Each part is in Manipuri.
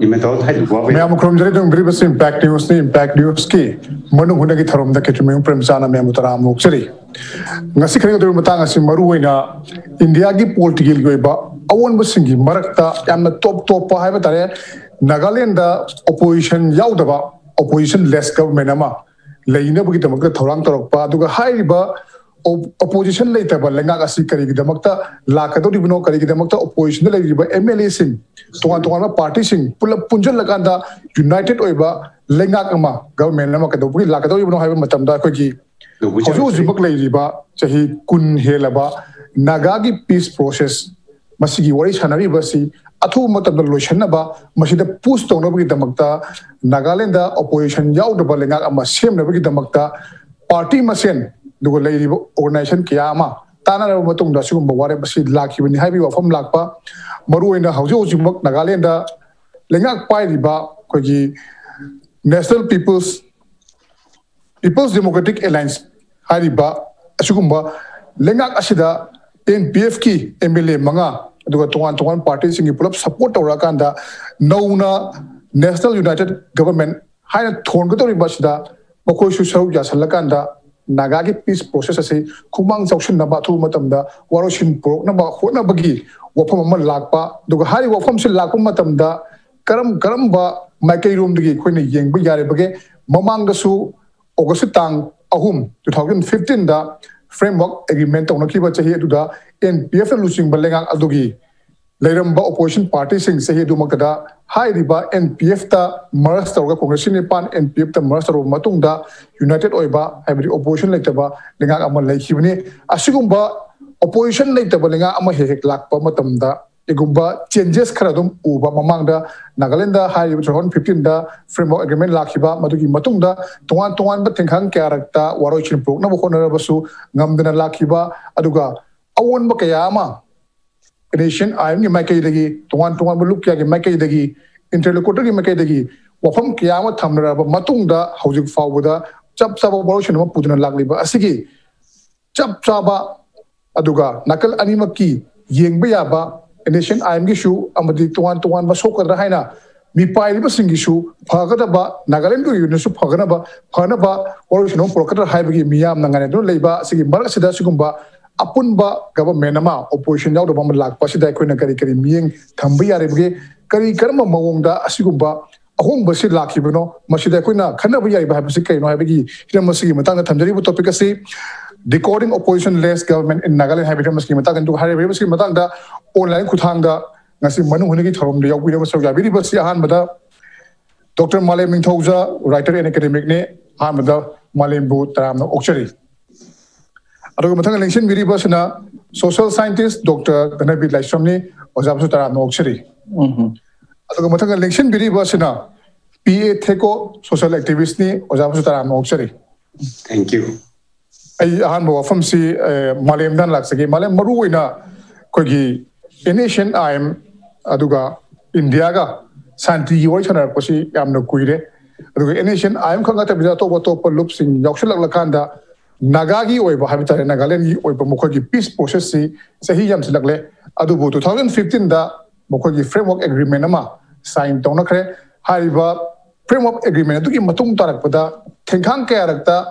Ma'am Kromjari don't believe us impact news key. Manung Hunaki Tharum the Kshetrimayum Premchand Mamutaram Moksari. Nasikari Matanga Simaruina, India gi political goiba, I won't be singing Marakta, and the top Havatare, Nagaland opposition Yaudaba, opposition less government ama, Laina Bukitamak Torang Torpa, Duga Haiba. Opposition later, but Lenga Sikari Damakta, Lakato Divino Kari Damakta, opposition later, MLA sing, Tuan party sing, pull up Punjal Lakanda, United Oiba, Lengakama, government Namaka, Lakato, you know, have Matamda Kogi. Zibuk Ladiba, Sahi Kun Helaba, Nagagi peace process, Masigi Warish Hanari Basi, Atu Matam Loshanaba, Mashida Pusto Nobiki Damakta, Nagalanda, opposition Yaudaba Lengakama, Sim Nobiki Damakta, party Masen. Dugo lady organization Kiama, Tana Matung da Sum Baware Basid Laki when heavy of from Lakpa, Maru in the Haujo Zimok, Nagalenda, Lengak Pai Riba, Koji National People's Democratic Alliance, Hariba, Asugumba, Lengak Ashida, NPFK, MLA Manga, Duga Tuan parties in pull up support Orakanda, Nauna, National United Government, High Tongatori Bashida, Mokoshu Yasalakanda. Nagagi peace process say Kumang Sauction Nabatu Matamda, Waroshin Pro, Naba, Hona Bagi, Wapam Lakpa, Dugahari Wapam Lakum Matamda, Karamba, Makai Room the Queen Yang Bigari Bage, Mamang the Su, Augustang, Ahum, 2015 da framework agreement on Kiba Chahi to the NPF losing Balenga Adogi. Lairamba opposition party sing Sahi Dumakada, High Riba, NPF ta Master Congressional Pan, NPF ta Master Matunda, United Oiba, every opposition like Taba, Lenga Amal Lake Hibini, Asugumba, opposition like Tabalinga Amahek Lakpa Matamda, Egumba, changes Karadum, Uba Mamanga, Nagalanda, High River 15 da, framework agreement Lakiba, Matuki Matunda, Tuan, but Tenkan character, Warochin Pro, Nabokona Basu, Namdana Lakiba, Aduga, Awan Bakayama. Nation, I am Makai, Tuan Balukia, Makai, interlocutor Makai, Wafam Kiama Tamara, Matunda, Housing Fawuda, Chap Saba Boroshan, Putin Lagliba, Asigi, Chap Saba, Aduga, Nakal Animaki, Ying Bayaba, Nation, I am Gishu, Amadi Tuan Basoka Rahina, Mipai Basingishu, Pagadaba, Nagaland, Yunusu Paganaba, Panaba, Orishino, Procata Hybrid, Miam, Nangano, Leba, Sigi Marasida Sugumba. Apunba government ama opposition yaw da bam lak pasida koina kari miyeng thambi yare bge kari karma mawongda asigumba ahong basi lakibno masida koina khana bi yare ba basi kaino habigi hiram masi matanga thamjari bu topic asi decoding opposition less government in Nagaland habitat masi matanga ndu hare basi matanga online kuthangda ngasi Manung hunigi thorom de yawi ba sawja bi basi ahan bada Dr. Malem Ningthouja writer and academic ne ahan bada Malem bu taramna okchari Aduga matang election biri basna social scientist Dr. Dhanabir Laishram ni ojabu tara nokchari. Aduga matang election biri basna PA Theko social activist ni ojabu tara nokchari. Thank you. Ay ahan bo from si Malem dan laksagi Malem maru ina kogi nation I'm aduga India ga santi yoi chana kosi yamna kuire. Aduga nation I'm khanga ta bija to boto per loop sing yakshulak lakanda Nagagi Oiba Habitat Nagaland Oiba Mokogi peace process Sahi Yam Silakle, Adubu 2015 da Mokogi framework agreement ama signed Donakre, Hariba framework agreement to give Matung Tarakpada, Tenkan character,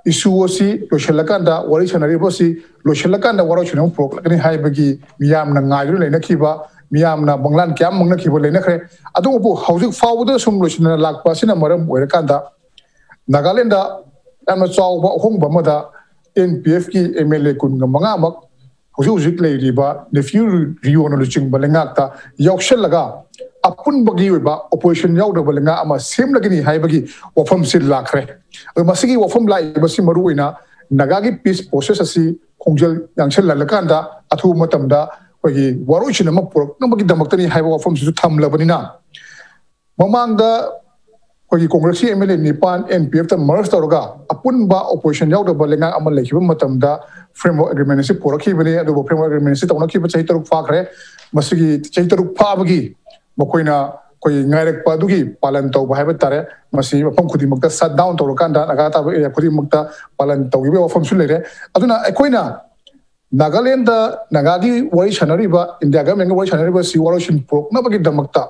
Isuosi, Loshalakanda, Warishanaribosi, Loshalakanda, Warochinum Pro, and Haibagi, Miam Nangayu Lenakiba, Miam Na Banglan Kiam Nakiba Lenakre, Adubu, housing forward some Loshana Lak Pasina Maram, Werakanda, Nagalanda. I'm a saw home Bamada NPFK MLA Kungamangamak, who's lady ba, the few reonologing Balangata, Yokshallaga, Apun Bagiba, opposition Yauda Balanga, ama same Lagini Haibagi, or from Sid Lacre. The Masigi or from Lai Basimaruina, Nagagi peace process Kongjal Yanshella Lakanda, Atu Matamda, Wagi, Warochinamapur, nobody Damatani Haiba from Sutam Labanina. Mamanga. Kogi Congress MLA Nipan NPF ta Master Roga, Apunba opposition Yauda Balenga Amal Lake Matamda, framework agreement is Poraki, the framework agreement is on a keep a Chaitaruk Fakre, Masigi Chaitaruk Pabagi, Mokoina, Koi Narek Padugi, Palanto, Habitatare, Masi, Pamkudimaka sat down to Rokanda, Agata, Kudimukta, Palanto, from Sulere, Aduna, Equina, Nagalanda, Nagagi, Warishanariba, in the Agamen Warishanariba, Siwaroshin Pro, Nabagi Damakta.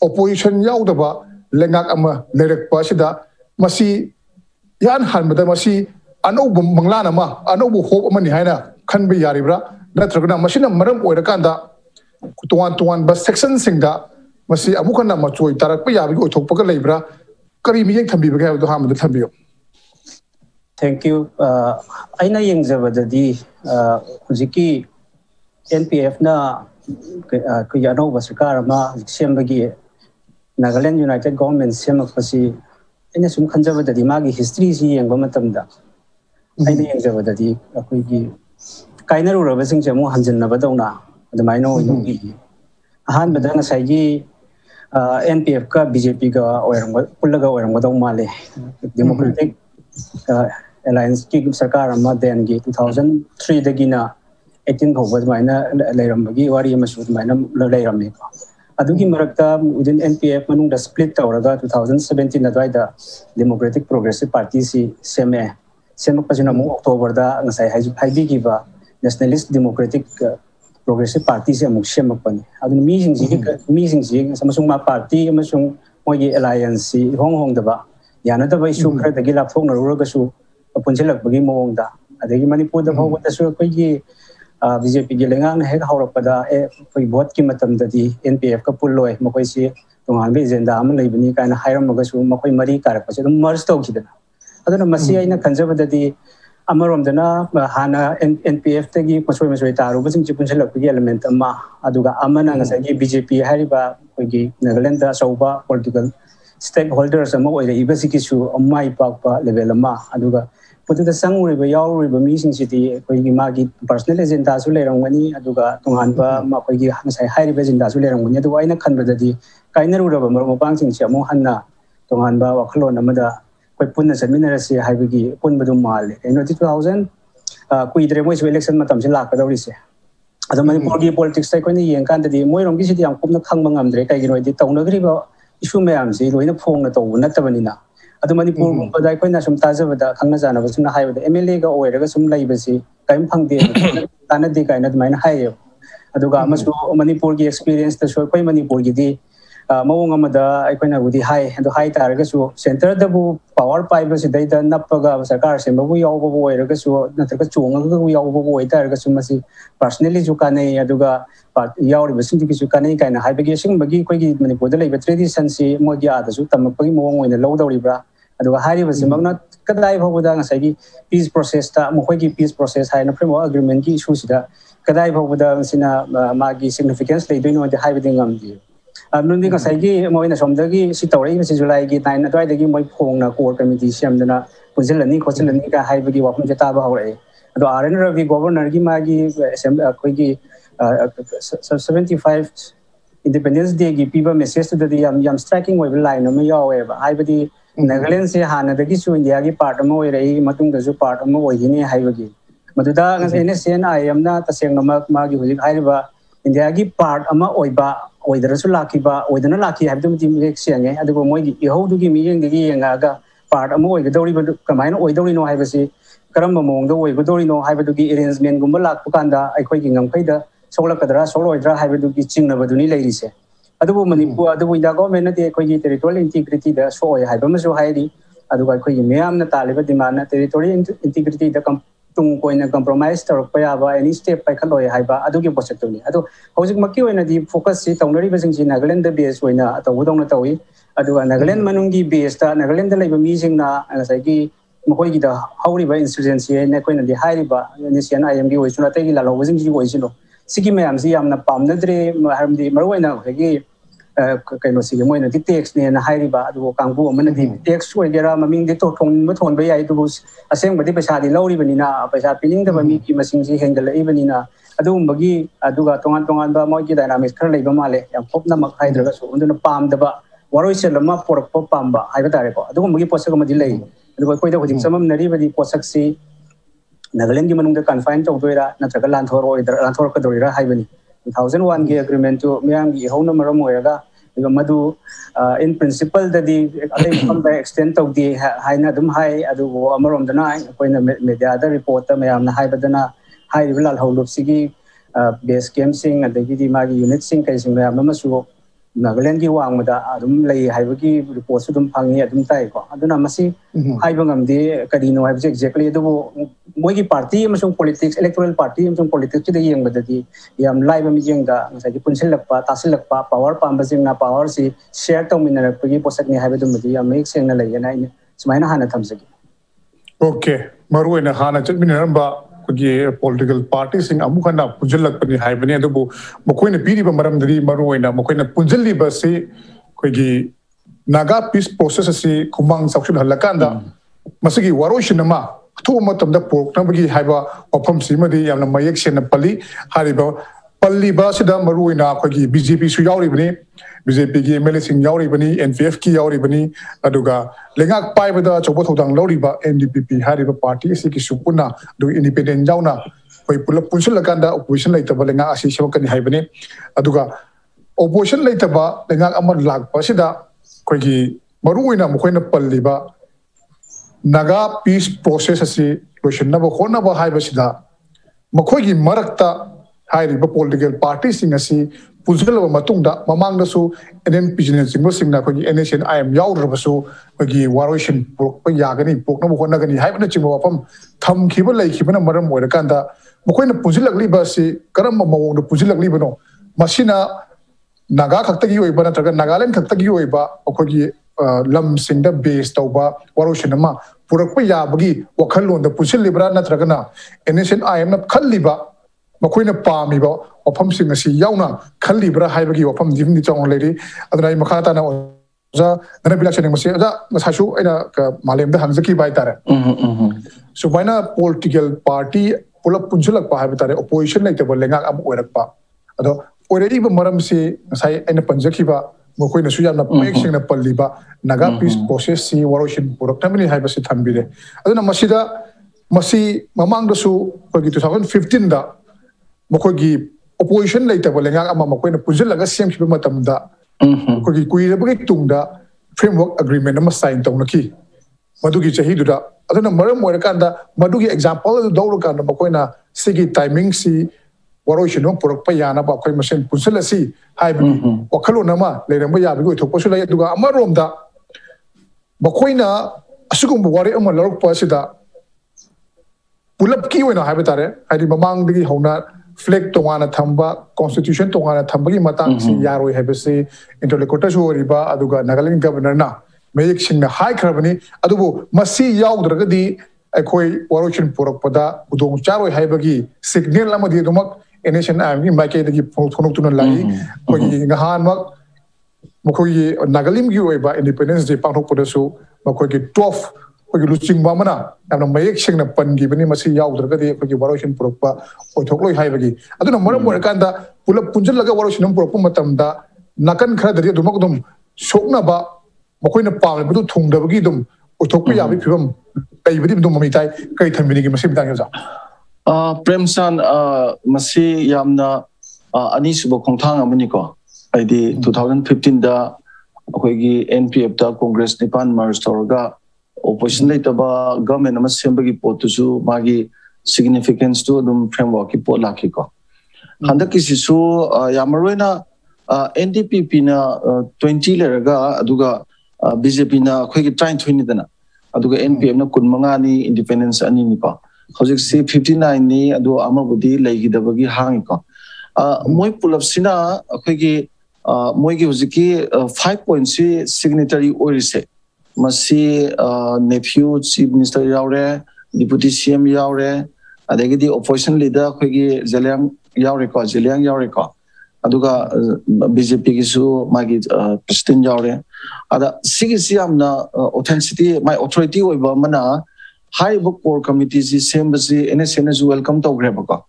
opposition yaudaba lengak ama lerekpa sida masi yan hanbada masi anobu manglana ma anobu hope amani haina khanbe yaribra natragna masina maram oirakanda tuan bas section singda masi amukana machoi tarakpa yabi othokpa leibra kari miyeng thambi baga do hamdu thambiyo. Thank you. Aina yengjabadadi hujiki NPF na kuyano basakar ma sembagi Nagaland United Government semakpasi aina sum khanjabadadi magi history si yengba matamda aina yengjabadadi akoigi kainaru rabasing jamu hanjannabadawna adamaino inogi ahan badana saigi NPF ka BJP ga oirangba pullaga oirangba male Democratic Alliance ki sarkar ama dengi 2003 dagina 18 phawba maina leirambagi wari amasu maina leiramni adugi marakta within NPF manung da split tawraga 2017 adwaida Democratic Progressive Party si semak pasina mu October da ngasai haidi giba Nationalist Democratic Progressive Party si amuk semak pani adu meeting si samasung ma party amasung mogi alliance si hong da ba yana da bai su khara da gila thong na ruga su punchilak bagi mong da adagi Manipur da phawba da su koigi BJP gi lengang na hek hawrapada koi vote ki matam da di NPF ka pulloi makoi si tongan be agenda am leibani kana hairamaga su makoi mari karak pa dum merge tawkidana aduna masi aina kanjabada di amarom dana hana NPF tagi masoi taru basing chi punchilak bagi element amma aduga amana ngasai gi BJP hariba koigi Nagaland da sauba political stakeholders ama oire ibasiki su amai pakpa level ama aduga putuda sanguriba yauriba meeting city koigi magi personal agenda su lerangani aduga tunganba ma koigi ngasai hairiba agenda su lerangani adu aina khanbadadi kainaruraba mapang sing si amu hanna tunganba wakhlon amada koi punna seminarasi haibigi punbadu male eno 2000 kuidre moi election matam se lakadawri se adu Manipur gi politics tai koini yengkandadi moirom gi sidi yam kumna khangba ngamdre kaigino di tawnagriba issue mayam si loina phongna taw natabanina adu Manipur badai koina sum tajabada khangna jana basuna haibada MLA ga oiraga sum laibasi kaim phangde tanadi kaina maina hayo aduga amasu Manipur gi experience ta so koi Manipur gi di mawong amada aikoina budi hai adu hai taraga su center da bu power pipe si dai da napaga sarkar se mabu yawba bu oiraga su natraga chunga ga yawba bu oitaraga su masi personally ju kanai aduga yawri basing ki su kanai kaina haibagi sing bagi koi gi Manipur da leiba tradition si mogi ada su tamakpagi mawong oina lowdawribra aduga hari basi magna kadai bawda ngasai gi peace process ta mokoi gi peace process haina framework agreement gi issue sida kadai bawda sina magi significance leidoino de haibading amdi nundi ngasai gi moina somdagi si tawrei masi July gi 9 adwaidagi moi phongna core committee siamdana punjilani khochilani ka haibagi wafum jeta ba haurai ado RN Ravi governor gi magi koi gi 75 Independence Day gi piba message to the yam striking way line no yawe ba haibadi Nagaland se hana dagi su India gi part ama oi rei matung da su part ama oi hini haibagi maduda ngasai ne sen I am na taseng na magi hujik haiba India gi part ama oiba oidarasu lakiba oidana laki habdu tim lek siange adugo moigi ihoudu gi miyeng gi yengaga part ama oigadori ba kamaina oidori no haibasi karamba mongda oigadori no haibadu gi arrangement gumba lakpu kanda aikoi gi ngamkhaida soglakadra soloidra haibadu gi chingna baduni leirise adugo Manipur adugo India government na de koi gi territorial integrity da soi haiba masu hairi adugo koi gi meyam na taliba demand na territorial integrity da tung koina compromise tarokpa yaba any step pai khaloi haiba adugi posatuni adu hojik makki oina di focus si tawnari basing si Nagaland da base oina atawudong na tawi aduga Nagaland manungi base ta Nagaland da laiba mi sing na ngasai gi makoi gi da hauriba insurgency na koina di hairiba nisian IM gi oisuna tagi la lawasing gi oisino sigi mayam si yamna pamnadre harimdi marwaina gi kaino si moina di tax ne na hairiba adu kangbu amana di tax oigera maming di to thong ma thon ba yai tu aseng badi paisa di lauri banina paisa pining da bami ki masing si henggal ai banina adu bagi aduga tongan ba moi ki dynamics khar leiba male yam khopna mak haidraga su unduna pam da ba waroi selama porak po pamba haiba tare ko adu bagi posak ma di lei adu koi da hojik samam nari badi posak si Nagaland gi manung da confine tawdoira natraga lanthor ka dorira haibani 2001 gi agreement to miyang gi hona maram oiraga madu in principle da di alai from the extent of the haina dum hai adu amarom dana koina media da report ta mayam na haibadana hai bilal holup sigi base camp sing adagi di magi unit sing kai sing mayam namasu Nagaland ki wang mada adum lay haibagi report su dum phangi adum tai ko aduna masi haibangam de kadino haib exactly adu mogi party amasung politics electoral party amasung politics de yeng badadi yam live mi jenga ngasai ki punsil lakpa tasil lakpa power pamba jingna power si share to minna pagi posak ni haibadum madi yam ek sengna lay na ine sumaina hana thamsagi okay maru ina hana chatminaramba political parties in Amukana Punjala Hibani, Mokoina Piri Maramdri, Maruina, Mokoina Punjali Basi, Kogi Naga peace process, Kumang Sakshan Halakanda, Masigi Waroshinama, two motam the pork, Nabagi Hiba, or Pum Simadi, and Mayak and Pali, Hariba, Pali Basida, Maruina, Kogi, BJP Suyauri, BJP Melicing Yauri, NPF Ki Yauri, Aduga, Lengak Pai with the Chobotang Loriba, NDPP, Hariba Party, Siki Supuna, do independent Jauna, we pull up Punsulakanda, opposition later, Balenga, Asishokan Hibane, Aduga, opposition later, Lengak Amad Lag Pasida, Kogi, Maruina, Mokoina Paliba, Naga peace process, Lucian Nabo Honaba Hibasida, Mokogi Marakta, Hariba political parties in a sea. Puzela Matunda, Mamanga so, and then business in Muslim NSN I am Yaurabaso, Magi Waroshin, Yagani, Poknagani, Hibernachim, Tam Kiba Lake, Hibana Maram, Warakanda, Mokoina Puzilla Libasi, Karama, the Puzilla Libano, Machina, Naga Katagi, Banataga, Nagaland Katagi, Okogi, Lam Sinda base, Tauba, Waroshinama, Purakoya Bagi, Wakalo, the Puzil Libra Natragana, NSN I am not Kaliba. Makoina Pamiba, or Pumpsing a sea Yauna, Kalibra, Hibagi, or Pum Divini Town Lady, Adrai Makatana, Dhanabir Laishram, Masashu, and Malem the Hanzaki by Tara. So, by now, political party, pull up Punjula Pahabitare, opposition like the Lenga Am Werapa. Already, Maram say, Sai and a Panjakiba, Mokoina Suyana, Making a Paliba, Naga peace process, Waroshin, Puramini Hibasit Hambide. Adana Masida, Masi, Mamang the Su, 2015. Mokogi opposition later, Balenga Amakoina Puzilla, same Matamda, Kogi Kui Tunda, framework agreement, number signed Tonaki. Madugi Chahiduda, I don't know Maram Warakanda, Madugi example, the Dorokanda, Mokoina, Sigi timing, see, Waroshino, Purapayana, Bakoi machine, Puzilla, see, Hybrid, Wakalunama, Ledamaya, go to Posula Duga, Amaromda, Mokoina, Asugum Wari Amalok Pasida, pull up key in a habitat, I did among the Hona. Flag Tongana Tamba, Constitution Tongana Tambagi Matang, Yaro Hebesi, Interlocutor Riba, Aduga, Nagaland Governor Na, Mayik High Carboni, Adubu, Masi Yaw Dragadi, Akoi, Waroshin Purapada, Udong Charo Hebagi, Signal Lamadi Dumak, a nation I'm in my case, the Ponotuna Lai, Nahanmak, Mokoyi, Nagalim Ueba, Independence Day, Panhopodasu, Mokogi 12. Losing Mamana, and a Mayik upon giving him a sea out of the Waroshin Propa or Toklo Hibagi. I don't know more Morakanda, pull up Punjalaga Waroshin Propumatamda, Nakan Kradri to Mokdum, Shoknaba, Mokoina Palm, Budu Tung, the Vigidum, or Tokuya Vicum, Payvidim Domitai, Kaitan Minim Masim Daniels. Premchand, Masi Yamna, Anisubo Kontanga Muniko, I did 2015 da NPF da Congress Nipan Marstorga. Opposition later ba government ama sembagi potusu magi significance to dum framework ki pot lakiko handa kisisu yamaroina NDPP na 20 leraga aduga BJP na khoi ki train thuni dana aduga NPM na kunmanga ni independence ani ni ko hojik se 59 ni adu amabudi leigi dabagi hangi ko moi pulap sina khoi ki moi ki hojiki 5.3 signatory orise Masi nephew chief minister yaure deputy CM yaure adegi opposition leader khogi Zeliang yaure ko Zeliang yaure ko aduga BJP ki su magi president yaure ada sigi siamna authenticity my authority oiba mana high book core committee si sembasi NSN as welcome to greba ko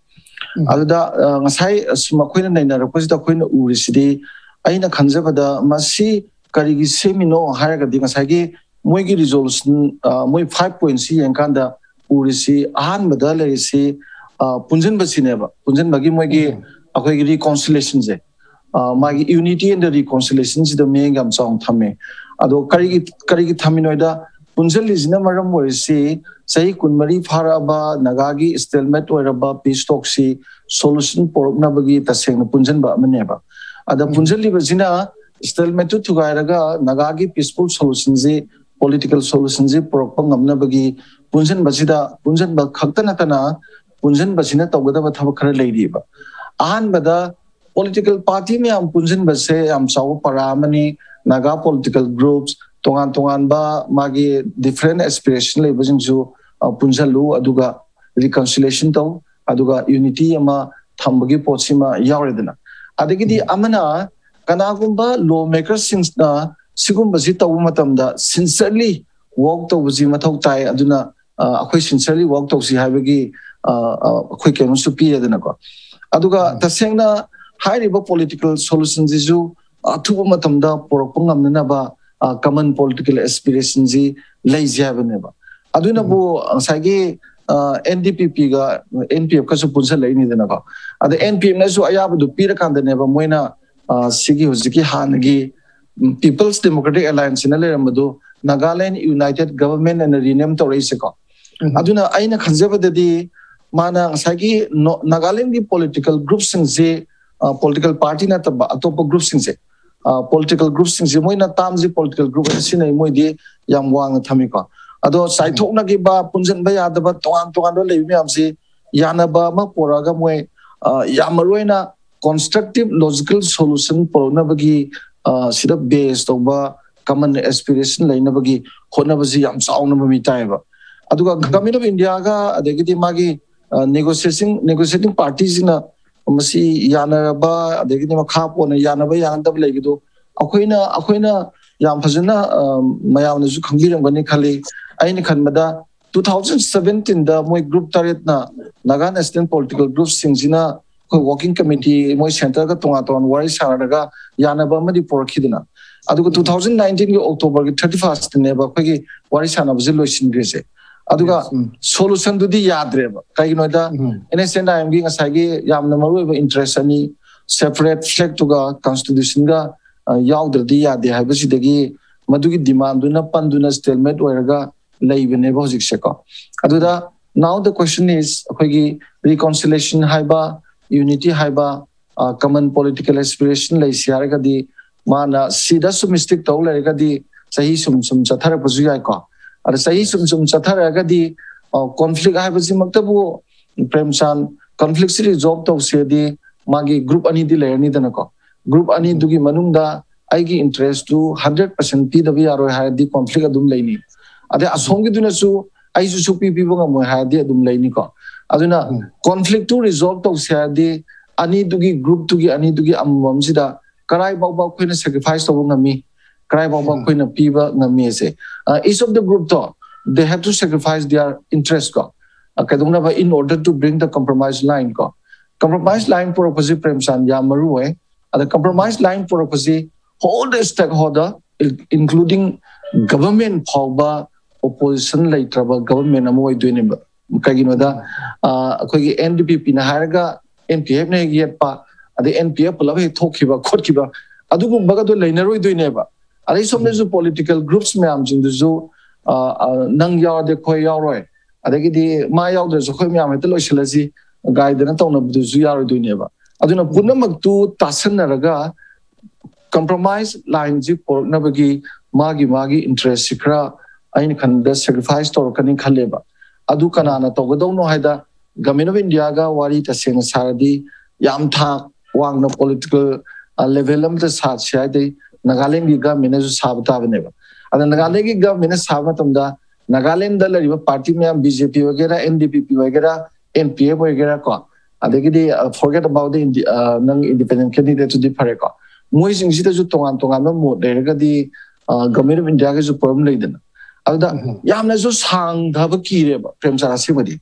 aduda ngasai smakoina naina request koina urisidi aina khanjabada masi Karigi semino higher than Sagi, Moigi resolution, Moi 5.C and Kanda, Urisi, Ahan Madalisi, Punjan Basineva, Punjan Bagi Moigi, a reconciliations. Magi unity and the reconciliations, the Mangam song Tame. Ado Karigi Taminoida, Punjal is never more say, Kunmari Faraba, Nagagi, Stelmet, Weraba, Peace Toxi, Solution, Pork Nabagi, Tasing, Punjan Maneva. Ada Punjali Bazina. stalemate to Tugairaga, Nagagi peaceful solutions, political solutions, Propang Nabagi, Punjan Basida, Punjan Baktanatana, Punjan Basina Togada Tabakara lady. Ahan Bada political party me am Punjan Base, am Sao Paramani, Naga political groups, Tongan ba Magi different aspiration labels into Punjalu, Aduga reconciliation to Aduga unity ama Thambagi Potsima Yaredana. Adegidi Amana Kanagumba lawmakers since na Sigumbazita Umatamda sincerely walked over Zimatautai Aduna sincerely walked over Zihabagi quick and superior than a go. Aduga Tasena high river political solutions is you Tumatamda Poropungam Naba common political aspirations lazy have never. Aduna bo Sagi NDPP ga NPF Kasupunsa Lani than a go. At the NPF Nasu Ayabu to Peter Kanda never Moina Sigi Huziki Hanagi People's Democratic Alliance in Alamadu, Nagaland United Government and renamed to Raiseko. Aduna Aina Conservative Mana Sagi Nagaland political groups and say political party na atopo groups and say political groups and Moina Tamzi political group and Sina Moidi Yamwang Tamika. Ado Saitona Giba Punjan Bayadaba Toando Leviamsi Yanaba Maporaga Mwe Yamaruena constructive logical solution for Nabagi sida based over common aspiration like Nabagi Honabazi Yam Sound Mitaiba. Aduga Government of India ga adegiti magi negotiating parties in a Masi Yanaba adegiti Makapo and Yanaba Yanab Legido. Akwena Yam Pazina Mayanazu Kangiram Vanikali Ainikan Mada 2017 the Moy group Taritna Nagan Eastern political groups Singzina working committee Moy Center ga Tongaton Wari Saraga Yanaba Manipur Kidina. Aduga 2019 October 31st neba Pegi Wari Sana Ziluation Grise. Aduga solution to the Yadreva. Kainoda in a sense I am being a Sagi Yamnamaru interest any separate flag to ga constitution ga Yaudra dia de Habasidagi Madugi demanduna Panduna stalemate where Laive Nebozik Sheko. Aduda now the question is reconciliation haiba unity haiba common political aspiration like Siaragadi Mana Sida Sumistic Tolaragadi Sahi Sum Satara Pazuyaiko. At Sahi Sum Sataragadi conflict Habazimaktabu Premchand conflict resolved of Sedi Magi group Ani Dilani Danako. Group Ani Dugi Manungda Aigi interest to 100% PWR had the conflict Adum Lani. Ade Asongi Dunasu Aisu people had the Adum Laniko. Aduna conflict to resolve of Sadi Ani Dugi group to gi Ani Dugi Amamsida Karai Baba Queen sacrifice of Nami Karai Baba Queen of Piva Namese. Each of the group though they have to sacrifice their interest Kadunava in order to bring the compromise line compromise line for opposite Premchand Yamarue the compromise line for opposite all the stakeholder including government power opposition like trouble government amoy doing Kaginoda NDPP na haraga NPF na yet pa the NPF love talk about Kokiba Adugu Bagado Lainero doineba. Are some of the political groups meams in the zoo Nang Yard de Koyaroi. Adegi my elders of Homiam at the Loshalazi guide the town of the Zuyar doineba. Aduna Punamak Tasanaraga compromise line zip or Nabagi Magi interest Sikra Ain can the sacrifice or Kanin Kaleba. Adu Kanana Togo no Haida Government of India ga Wari Tasen Saradi Yamta Wang no political level of the Satsai Nagaland government is Sabata never. And the Nagalegi government is Sabatamda Nagaland the River Party Mam BJP Vagera NDPP Vagera NPA Vagera Ko. Adegidi forget about the non independent candidate to the Pareco. Mois in Zita Tongan Mo Deregadi Government of India is a problem laden. Yamnazus hang have a key Premchand Simadi.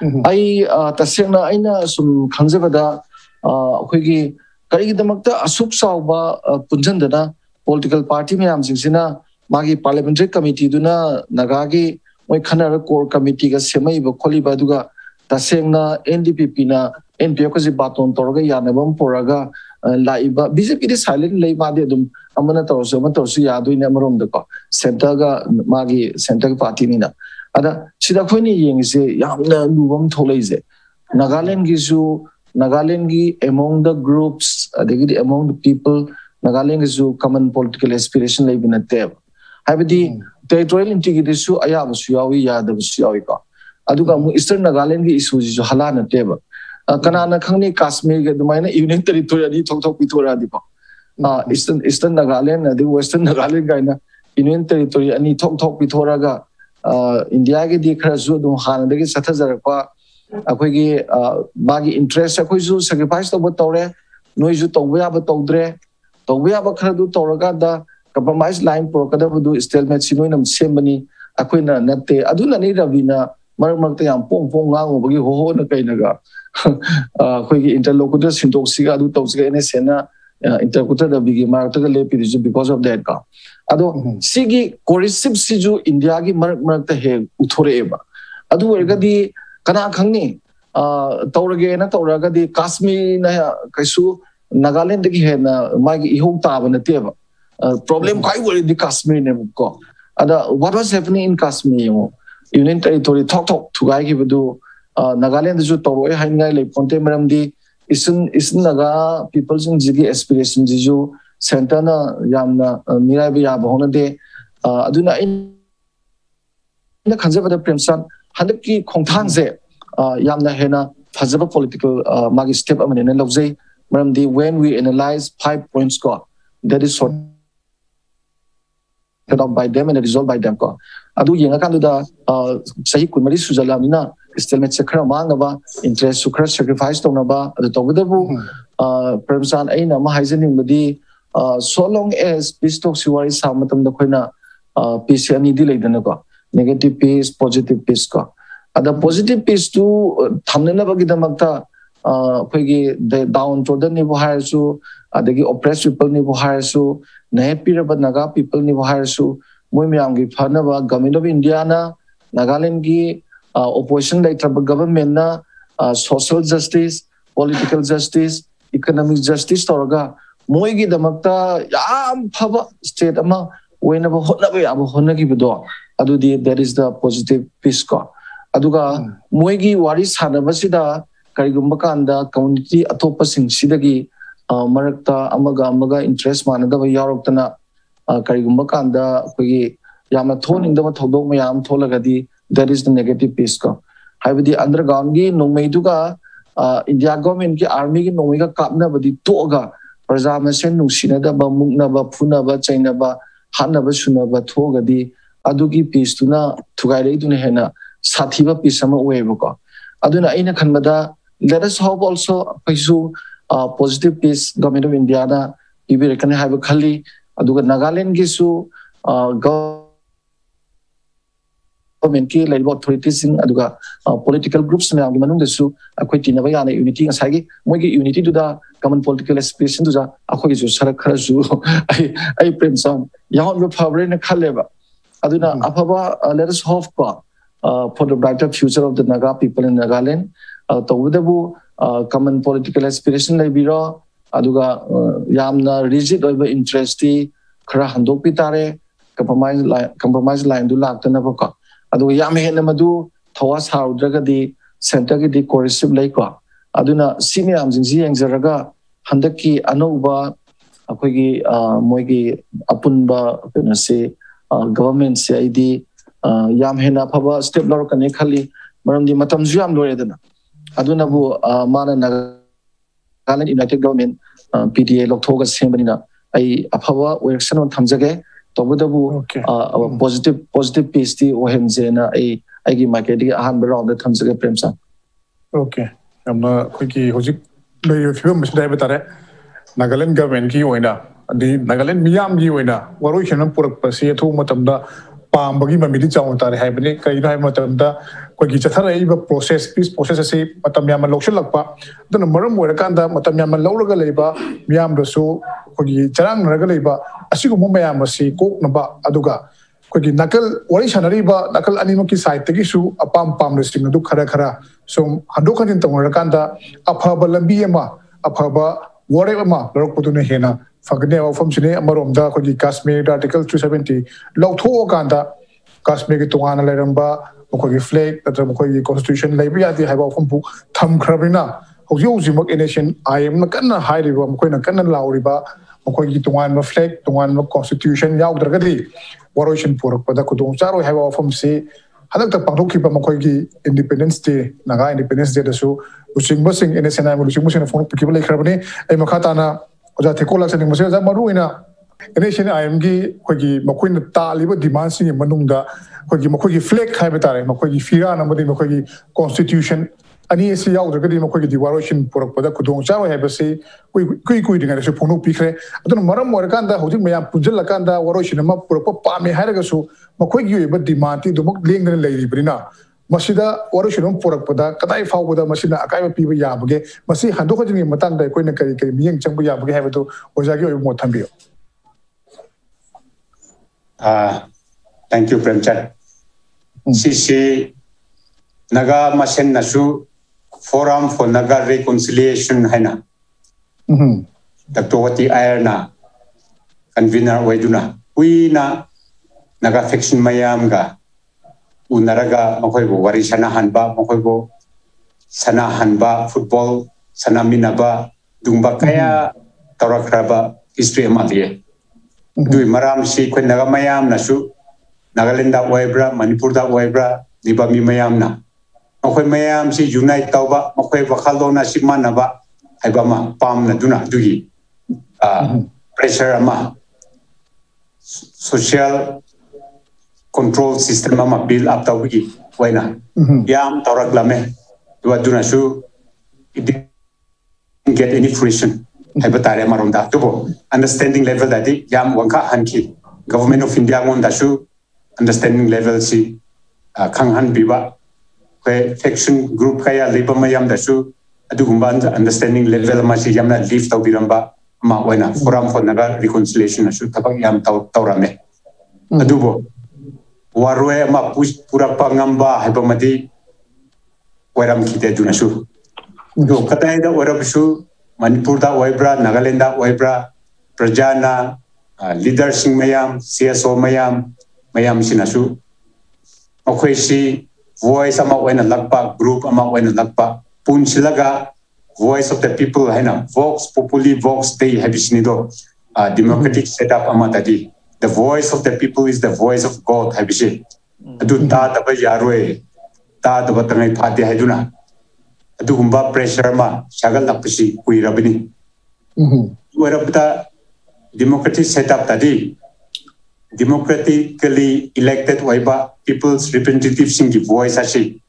I Tasena Aina some Kanzavada Higi Karidamakta Asuk Sauba Punjandana political party Miam Zina Magi parliamentary committee Duna Nagagi Moikana core committee Semai Koli Baduga Tasena NDPP na NPF Baton Torga Yanabam Poraga Laiba BJP is silent Laibadum Amana Torsu Yadu in Amarum the Center Magi Center Party Nina. Ada Sidakoni Yang say Yamna Nubam Tolese. Nagaland gives you Nagaland among the groups, among the people Nagaland is common political aspiration like in a tab. Habidi territorial integrity su ayam suyawi yada suyawika. Aduga Eastern Nagaland issues halana table. Kanana Kani Kashmir the minor union territory talk Pitora Dipa. Eastern Nagaland, the Western Nagaland Gina, union territory, and he talk Pitoraga. India di Krazu do Han, the Satazarapa, Akwegi, Bagi interest, Akuzu, sacrifice of Tore, Noizu Towea Todre, Towea Kradu Toragada, compromise line Procadabu, stalemate Sinuinum Semani, Aquina Nate, Aduna Nida Vina, Marmatiam Pong Pong Lang, Bogi Ho Nakainaga, Quigi interlocutors in Toxiga, Toxiga, and Sena, interpreted the big Marta Lepi because of that. Ado sigi coercive siju India gi marak ta he uthoreba adu ergadi kana khangni taurage na tauraga di Kashmir na kaisu Nagaland gi he na magi ihong ta ba na teba problem kai wori di Kashmir ne ko ada what was happening in Kashmir union territory talk to gai gi budu Nagaland ju tawoi haingai le ponte maram di isun naga people jing jigi aspiration ju Santana Yamna Mirabi Yabahonade Aduna in the conservative Premchand Handaki Kongtanze Yamna Hena Fazaba political Magi step Aman and Lovze Maramdi when we analyze 5-point score that is sorted out by them and resolved by them. Adu Yangakanduda Sahi Kumari Suzalamina Stelmet Sakra Mangaba interest Sukra sacrifice Tonaba the Togudabu Premchand Aina Mahazanim Madi. So long as peace talks you are samatam the Koina peace and delay negative peace, positive peace. The positive peace to Tamnabagidamata the downtrodden Nibuharasu, the oppressed people Nibuharasu, Nahepira Naga people Nibuharasu, Mumiangi Panava, Government of Indiana, Nagaland opposition like government, social justice, political justice, economic justice, Toraga. Moigi damakta yam phaba state ama wenaba hotnabe aba honagi bido adudi that is the positive peace ko aduga moigi waris hanabasida karigumba kanda community atopa sing sidagi marakta amaga interest manadaba yaroktana karigumba kanda kogi yamna thoning dama thodok mayam tholagadi that is the negative peace ko haibadi underground gi nomeiduga India government ki army ki nomiga kapna badi toga Prajamasen Nusinaba, Munaba, Punaba, Chainaba, Hanaba, Sunaba, Togadi, Adugi peace to na Tugare Dunehena, Sativa Pisama Webuka. Aduna Ina Kanmada, let us hope also Paisu positive peace, Government of Indiana, Ibi can have a Kali, Aduga Nagaland Gisu, government ki like authorities in Aduga political groups na Manung Desu, Aquiti Navayana unity and Sagi, Mogi unity to the common political aspiration to the Akoizu Sarakazu, I Premchand, Yahan Power in a Kaleva. Aduna Apava, let us hope for the brighter future of the Naga people in Nagaland. Tawudabu, common political aspiration like Biro, Aduga Yamna, rigid over interesty, Karahando Pitare, compromise line do Laktanaboka. Adu Yamhena Madu, Tawas How Dragadi, Santagadi coercive Lake. Aduna Simiam Zinzi and Zaraga, Handaki Anova, Akwegi, Moigi, Apunba, Penase, government CID, Yamhena Pava, Step Lorcanekali, Maramdi Matamziam Loredana. Adunabu, Mana Nagaland United Government, PTA Loktoga Sembanina, Apava, Werkson on Tamzage, Tobudabu, positive peace, Ohenzena, I give my kid a hand around the Tamzage Premchand. Okay. I'm not quickly Hojik. If you must have it, Nagaland government Kiwina, the Nagaland Miam Giwina, Waruchan Purk Pasi, two Matamda, Pambagi Mamidi happening, Kaina Matamda, Quakitara process, peace process, Matamiama Lokshalapa, then a Murum Warakanda, Matamiama Loga Leba, Miam Dosu, Kogi Charang Ragaleba, Asikumayamasi, Coke Naba, Aduga. Quaki Nakal, Warishanariba, Nakal Animoki side, Tegisu, a pam listing to Karakara. So Hadokan in Tamarakanda, Apaba Lambiema, Apaba, whatever ma, Rokutune Hena, Fagneo from Sine, Maromda, Kogi Kashmir, Article 270, Lokto Ganda, Kashmir Tuana Leramba, Okogi flag, that Mokogi Constitution, Labia, the Haba from Book, Tam Krabina, Ozimak Nation, I am Nakana High River, Mokana Kana Lauriba, ꯃꯈꯣꯏꯒꯤ ꯇꯣꯉꯥꯟꯕ ꯐ꯭ꯂꯦꯛ ꯇꯣꯉꯥꯟꯕ ꯀꯣꯟꯁꯇꯤꯇ꯭ꯌꯨꯁꯟ ꯌꯥꯎꯗ꯭ꯔꯒꯗꯤ ꯋꯥꯔꯣꯏꯁꯤꯟ ꯄꯨꯔꯛꯄꯗ ꯈꯨꯗꯣꯡꯆꯥꯔꯣꯏ ꯍꯥꯏꯕ ꯋꯥꯐꯝꯁꯤ ꯍꯟꯗꯛꯇ ꯄꯥꯡꯊꯣꯛꯈꯤꯕ ꯃꯈꯣꯏꯒꯤ ꯏꯟꯗꯤꯄꯦꯟꯗꯦꯟꯁ ꯗꯦ ꯅꯥꯒꯥ ꯏꯟꯗꯤꯄꯦꯟꯗꯦꯟꯁ ꯗꯦꯗꯁꯨ ꯂꯨꯆꯤꯡꯕꯁꯤꯡ NSNI ꯂꯨꯆꯤꯡꯕꯁꯤꯡꯅ ꯐꯣꯡꯗꯣꯛꯄꯤꯈꯤꯕ ꯂꯩꯈ꯭ꯔꯕꯅꯤ ꯑꯩ ꯃꯈꯥ ꯇꯥꯅ ꯑꯣꯖꯥ ꯊꯦꯀꯣ ꯂꯥꯛꯆꯅꯤꯡꯕꯁꯤ ꯑꯣꯖꯥ ꯃꯔꯨꯑꯣꯏꯅ NSNIMꯒꯤ ꯑꯩꯈꯣꯏꯒꯤ ꯃꯈꯣꯏꯅ ꯇꯥꯜꯂꯤꯕ ꯗꯤꯃꯥꯟꯁꯤꯡꯒꯤ ꯃꯅꯨꯡꯗ ꯃꯈꯣꯏꯒꯤ ꯐ꯭ꯂꯦꯛ ꯍꯥꯏꯕ ꯇꯥꯔꯦ ꯃꯈꯣꯏꯒꯤ ꯐꯤꯔꯥꯟ ꯑꯃꯗꯤ ꯃꯈꯣꯏꯒꯤ ꯀꯣꯟꯁꯇꯤꯇ꯭ꯌꯨꯁꯟ ꯑꯅꯤ ꯑꯁꯤ ꯌꯥꯎꯗ꯭ꯔꯒꯗꯤ ꯃꯈꯣꯏꯒꯤꯗꯤ ꯋꯥꯔꯣꯏꯁꯤꯟ ꯄꯨꯔꯛꯄꯗ ꯈꯨꯗꯣꯡꯆꯥꯔꯣꯏ ꯍꯥꯏꯕꯁꯤ ꯏꯀꯨꯏ ꯀꯨꯏꯗ꯭ꯔꯤꯉꯩꯗꯁꯨ ꯐꯣꯡꯗꯣꯛꯄꯤꯈ꯭ꯔꯦ ꯑꯗꯨꯅ ꯃꯔꯝ ꯑꯣꯏꯔꯀꯥꯟꯗ ꯍꯧꯖꯤꯛ ꯃꯌꯥꯝ ꯄꯨꯟꯁꯤꯜꯂꯀꯥꯟꯗ ꯋꯥꯔꯣꯏꯁꯤꯟ ꯑꯃ ꯄꯨꯔꯛꯄ ꯄꯥꯝꯃꯦ ꯍꯥꯏꯔꯒꯁꯨ ꯃꯈꯣꯏꯒꯤ ꯑꯣꯏꯕ ꯗꯤꯃꯥꯟꯗꯤ ꯑꯗꯨꯃꯛ ꯂꯦꯡꯗꯅ ꯂꯩꯔꯤꯕꯅꯤꯅ ꯃꯁꯤꯗ ꯋꯥꯔꯣꯏꯁꯤꯟ ꯑꯃ ꯄꯨꯔꯛꯄꯗ ꯀꯗꯥꯏ ꯐꯥꯎꯕꯗ ꯃꯁꯤꯅ ꯑꯀꯥꯏꯕ ꯄꯤꯕ ꯌꯥꯕꯒꯦ ꯃꯁꯤ ꯍꯟꯗꯣꯛ ꯍꯟꯖꯤꯟꯒꯤ ꯃꯇꯥꯡꯗ ꯑꯩꯈꯣꯏꯅ ꯀꯔꯤ ꯀꯔꯤ ꯃꯤꯠꯌꯦꯡ ꯆꯪꯕ ꯌꯥꯕꯒꯦ ꯍꯥꯏꯕꯗꯨ ꯑꯣꯖꯥꯒꯤ ꯑꯣꯏꯕ ꯃꯣꯠ ꯊꯝꯕꯤꯌꯨ Thank you, Premchand. Sisi Naga Masen Nasu Forum for Naga Reconciliation Haina. Dr. Ayerna convener Waiduna. We na Naga Fiction Mayamga Unaraga Makoibo Warisana Hanba Makoibo Sana Hanba Football Sana Minaba Dumbakaya Tarakraba History Amalie. Dui maram si kwen naga mayam nasu Nagaland da waibra Manipur da waibra diba mi mayam na makoy mayam si unite tauba makoy wakalo na si manaba haiba ma pam na duna dui pressure ama social control system ama build up taubi waina yam taurak lame dua duna su it didn't get any fruition Hypertare Maronda Tubo, understanding level that it Yam Wanka Hanki, Government of India Mondasu, understanding level si Kanghan Biba, where faction group Kaya Labor Mayam Dasu, Adugumban, understanding level Masi Yamna Leaf Taubiramba, Mawena, Forum for Naga Reconciliation, Asu Tabak Yam Taurame. Adubo, Warwe Ma Push Purapangamba, Hypomati, Waram Kite Dunasu. No Kataida Warabusu. Manipur da waibra, Nagaland da waibra, Prajana, leaders sing mayam, CSO mayam, mayam sinasu. Okay, si voice ama wena lakpa, group ama wena lakpa, punchilaga, voice of the people, hena, vox populi, vox day habisnido, democratic setup ama tadi. The voice of the people is the voice of God habisi. Adu ta taba yarwe, ta taba tangai pati haiduna. Adugumba pressure ma shagal lakpisi kuirabini. Werabta democratic setup tadi democratically elected waiba people's representatives in the voice ashi.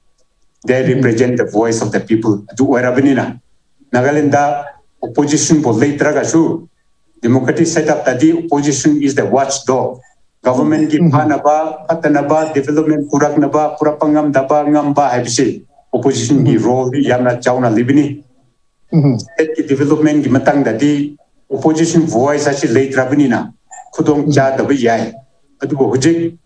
They represent the voice of the people. Adu werabini na. Nagaland da opposition bo later gasu. Democratic setup tadi opposition is the watchdog. Government ki phanaba, patanaba, development purak naba, purapangam daba ngamba habisi. Opposition ki role yamna chauna libini. State development ki matang dadi opposition voice ashi late rabini na khudong cha dabi yai. Adubo hujik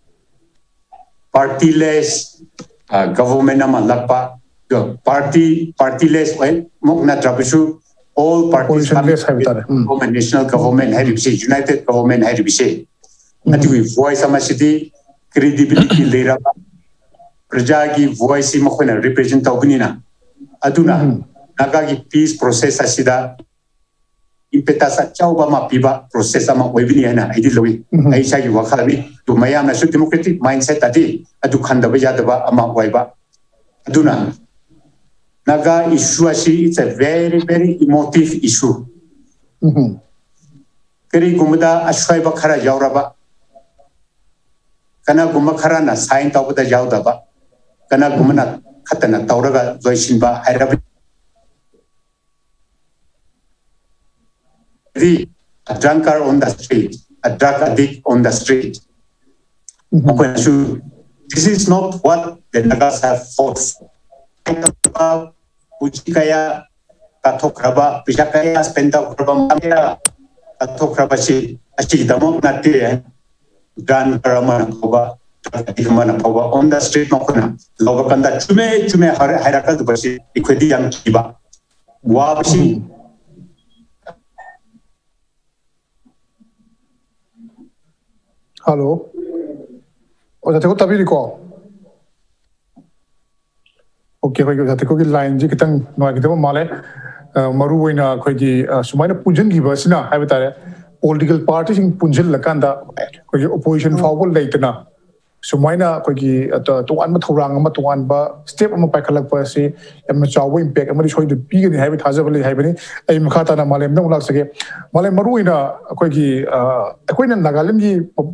partyless government ama lakpa partyless well mokna trabisu all parties government national government had to united government had to say. Adubo voice ama sidi credibility lera. Prajagi voice makona represent taubinina. Aduna Nagagi peace process asida impetasa chauba ma piba process ama webini ana idiloi. Aisha gi wakhabi to mayam na democratic mindset adi adu khandaba yadaba ama waiba. Aduna Naga issue ashi it's a very very emotive issue. Keri gumada ashwaiba khara yauraba. Kana gumakhara na sign taubada yaudaba. Kana gumana khatana tauraga loisinba hairabi a drunkard on the street, a drug addict on the street. This is not what the Nagas have fought for. Pujikaya katokraba, Pijakaya spenda krabamaya katokraba si ashidamok nati Gran Paramana Koba. On the street, Makona, Lovakanda, Chume, Haraka, the Bashi, Equity and Kiba. Wabashi. Hello. Oh, that's a good Tabirico. Okay, we got the cookie line, Jikatan, no, I get Male, Maruina, Quagi, Sumana Pujan Givasina, Habitat, political parties in punjil lakanda opposition fawol leitana sumaina kogi tuan ba thurang ama tuan ba step ama paikhalak pa se yamna chawo impact ama soi du pi ni haibi thajabali haibani ai makhata na malem dong lak sage malem maruina kogi akoina nagaland gi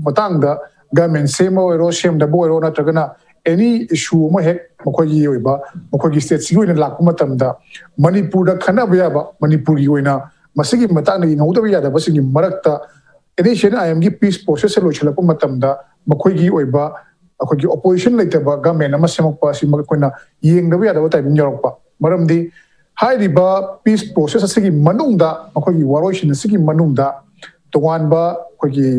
matang da government semo ro sem da bo ro na tragana any issue ma hek makogi oiba makogi state si oina lak matam da manipur da khana ba ba manipur gi oina masigi matang ni ngauda ba da basigi marakta initial IM gi peace process lo chala pa matam da makogi oiba akogi opposition later ba government ama semak pa si makoina yeng da ba da ba time nyorok pa maram di hai riba peace process asigi manung da makogi waroshin asigi manung da tuan ba kogi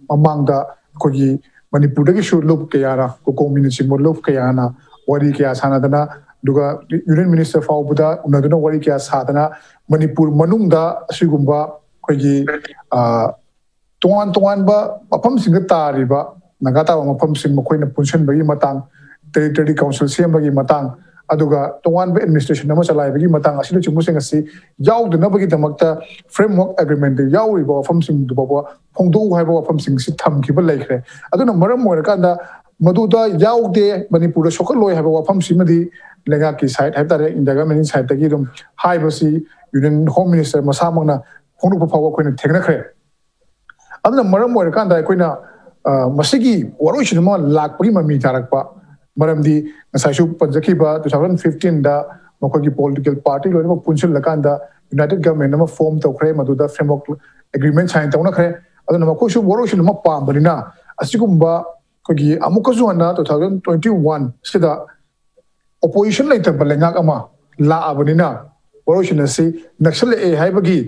mamang da kogi manipur da gi show loop kayara ko community mo loop kayana wari kya sana dana duga union minister faubuda unaduna wari kya sadana manipur manung da asigumba kogi tuan ba mafam sing tariba nagata mafam sing makoina punchen bagi matang territory council sem bagi matang aduga tuan ba administration nama chalai bagi matang asilo chumusing asi yaw duna bagi damakta framework agreement yaw riba mafam sing du baba phongdu haiba mafam sing si tham ki ba laikre aduna maram moira kanda maduda yaw de manipur sokal loi haiba mafam simadi lenga ki side haibtare indaga menin side tagi dum haiba si union home minister masamangna phongdu pa phawa koina thegna khre aduna maram moira kanda koina masigi waroi ma lakpagi mami tarakpa maramdi nasaisu panjakiba 2015 da makogi political party loima punchil lakanda united government nama form to khre maduda framework agreement sign tawna khre aduna makosu waroi ma pambarina asigumba kogi amukazu na 2021 sida opposition later balengak ama la abanina waroi na si naxal e haibagi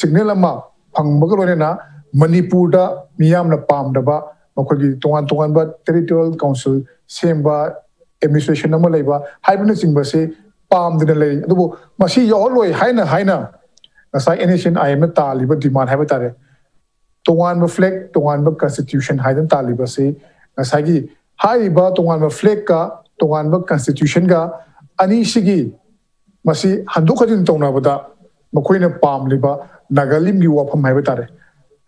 signal ama phangbaga loina manipur da miyam na pam da ba makogi tuan ba territorial council semba administration nama leiba haibna singba se pam dina lei adubo masi yo loi haina nasai nation im na taliba demand haiba tare tuan ba flag tuan ba constitution haidan taliba se nasai gi haiba tuan ba flag ka tuan ba constitution ga ani sigi masi handu khadin tongna bada makoina pam liba nagalim gi wafam haiba tare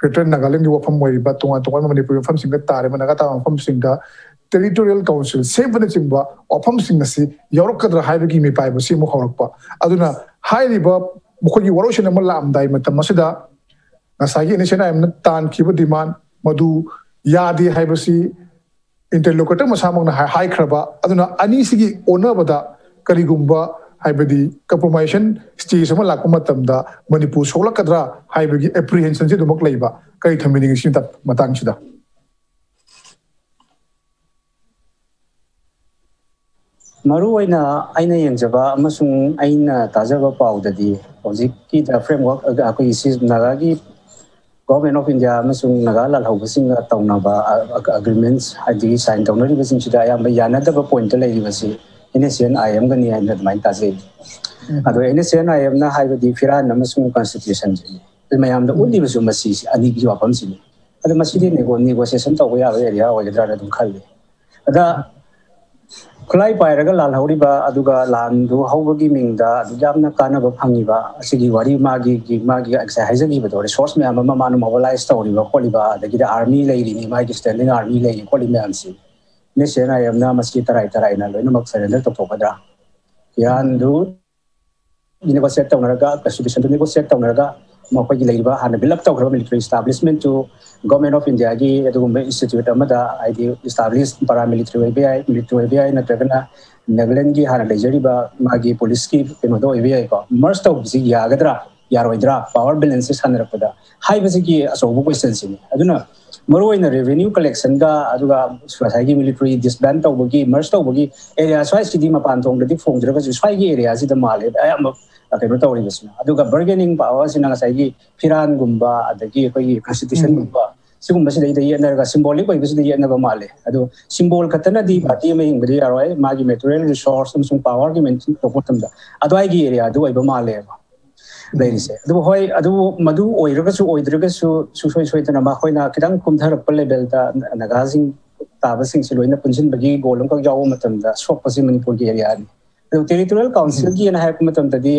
Greater Nagaland gi wafam moi ba tuan manipur wafam singa tare managata wafam singa territorial council seven chingba wafam singa si yorokadra haibagi mi pai ba si mo khawrakpa aduna hairiba mukhogi waroshin ama lamdai matam masida nasagi nation am na tan kiba demand madu yadi haibasi interlocutor masamang na high kraba aduna ani sigi onabada karigumba haibadi compromise stage ama lakpa matamda manipur solakadra haibagi apprehension se dumak leiba kai thamini sin ta matang sida maru aina yengjaba amasung aina tajaba paudadi hojiki da framework akoi is nagagi government of india amasung nagalal hobasing tawnaba agreements hadi sign tawnari basing sida ayam yanada ba point leibasi NSN IM gani ayna mai taje ado NSN IM na haibadi firan amasung constitution ji mayam da uli basu masi ani gi wapam sini ado masidi negotiation taw ya area oidra da dum khalli ada khulai pairaga lal horiba aduga landu hawbagi mingda adujamna kanaba phangiba asigi wari magi exercise haizagi ba resource me amma manu mobilize tawriba kholiba adagi da army leiri ni magi standing army leiri kholi me amsi ne sena yamna maski tarai na loina mak surrender tokobadra yandu negotiate tawnaraga constitution to negotiate tawnaraga makogi leiriba hana build up tawkhra military establishment to government of india gi adugumba institute amada id established paramilitary military FBI natragana nagaland gi hana lejariba magi police ki penodo FBI ko merge to bisi yagadra yaroidra power balances hanarapada high bisi asobu questions ni aduna maroina revenue collection ga aduga swasai military disband tawbagi merge tawbagi area swai city mapan tongdadi phongdra ga swai gi area sida male ayam kayno tawri basna aduga bargaining power sina ngasai gi firan gumba adagi koi constitution gumba sigum basi dai energa symbolic koi basi dai energa male adu symbol katana di party me hingbri aroi magi material resource sum power gi mention tokotamda adu ai gi area adu ai ba male ba leise adu hoi adu madu oiraga su soi tana ma khoina kidang kumthar level da nagazing tabasing siloina punjin bagi golong ka jaw matamda sok pasi manipur gi area ni adu territorial council gi na hai matamda di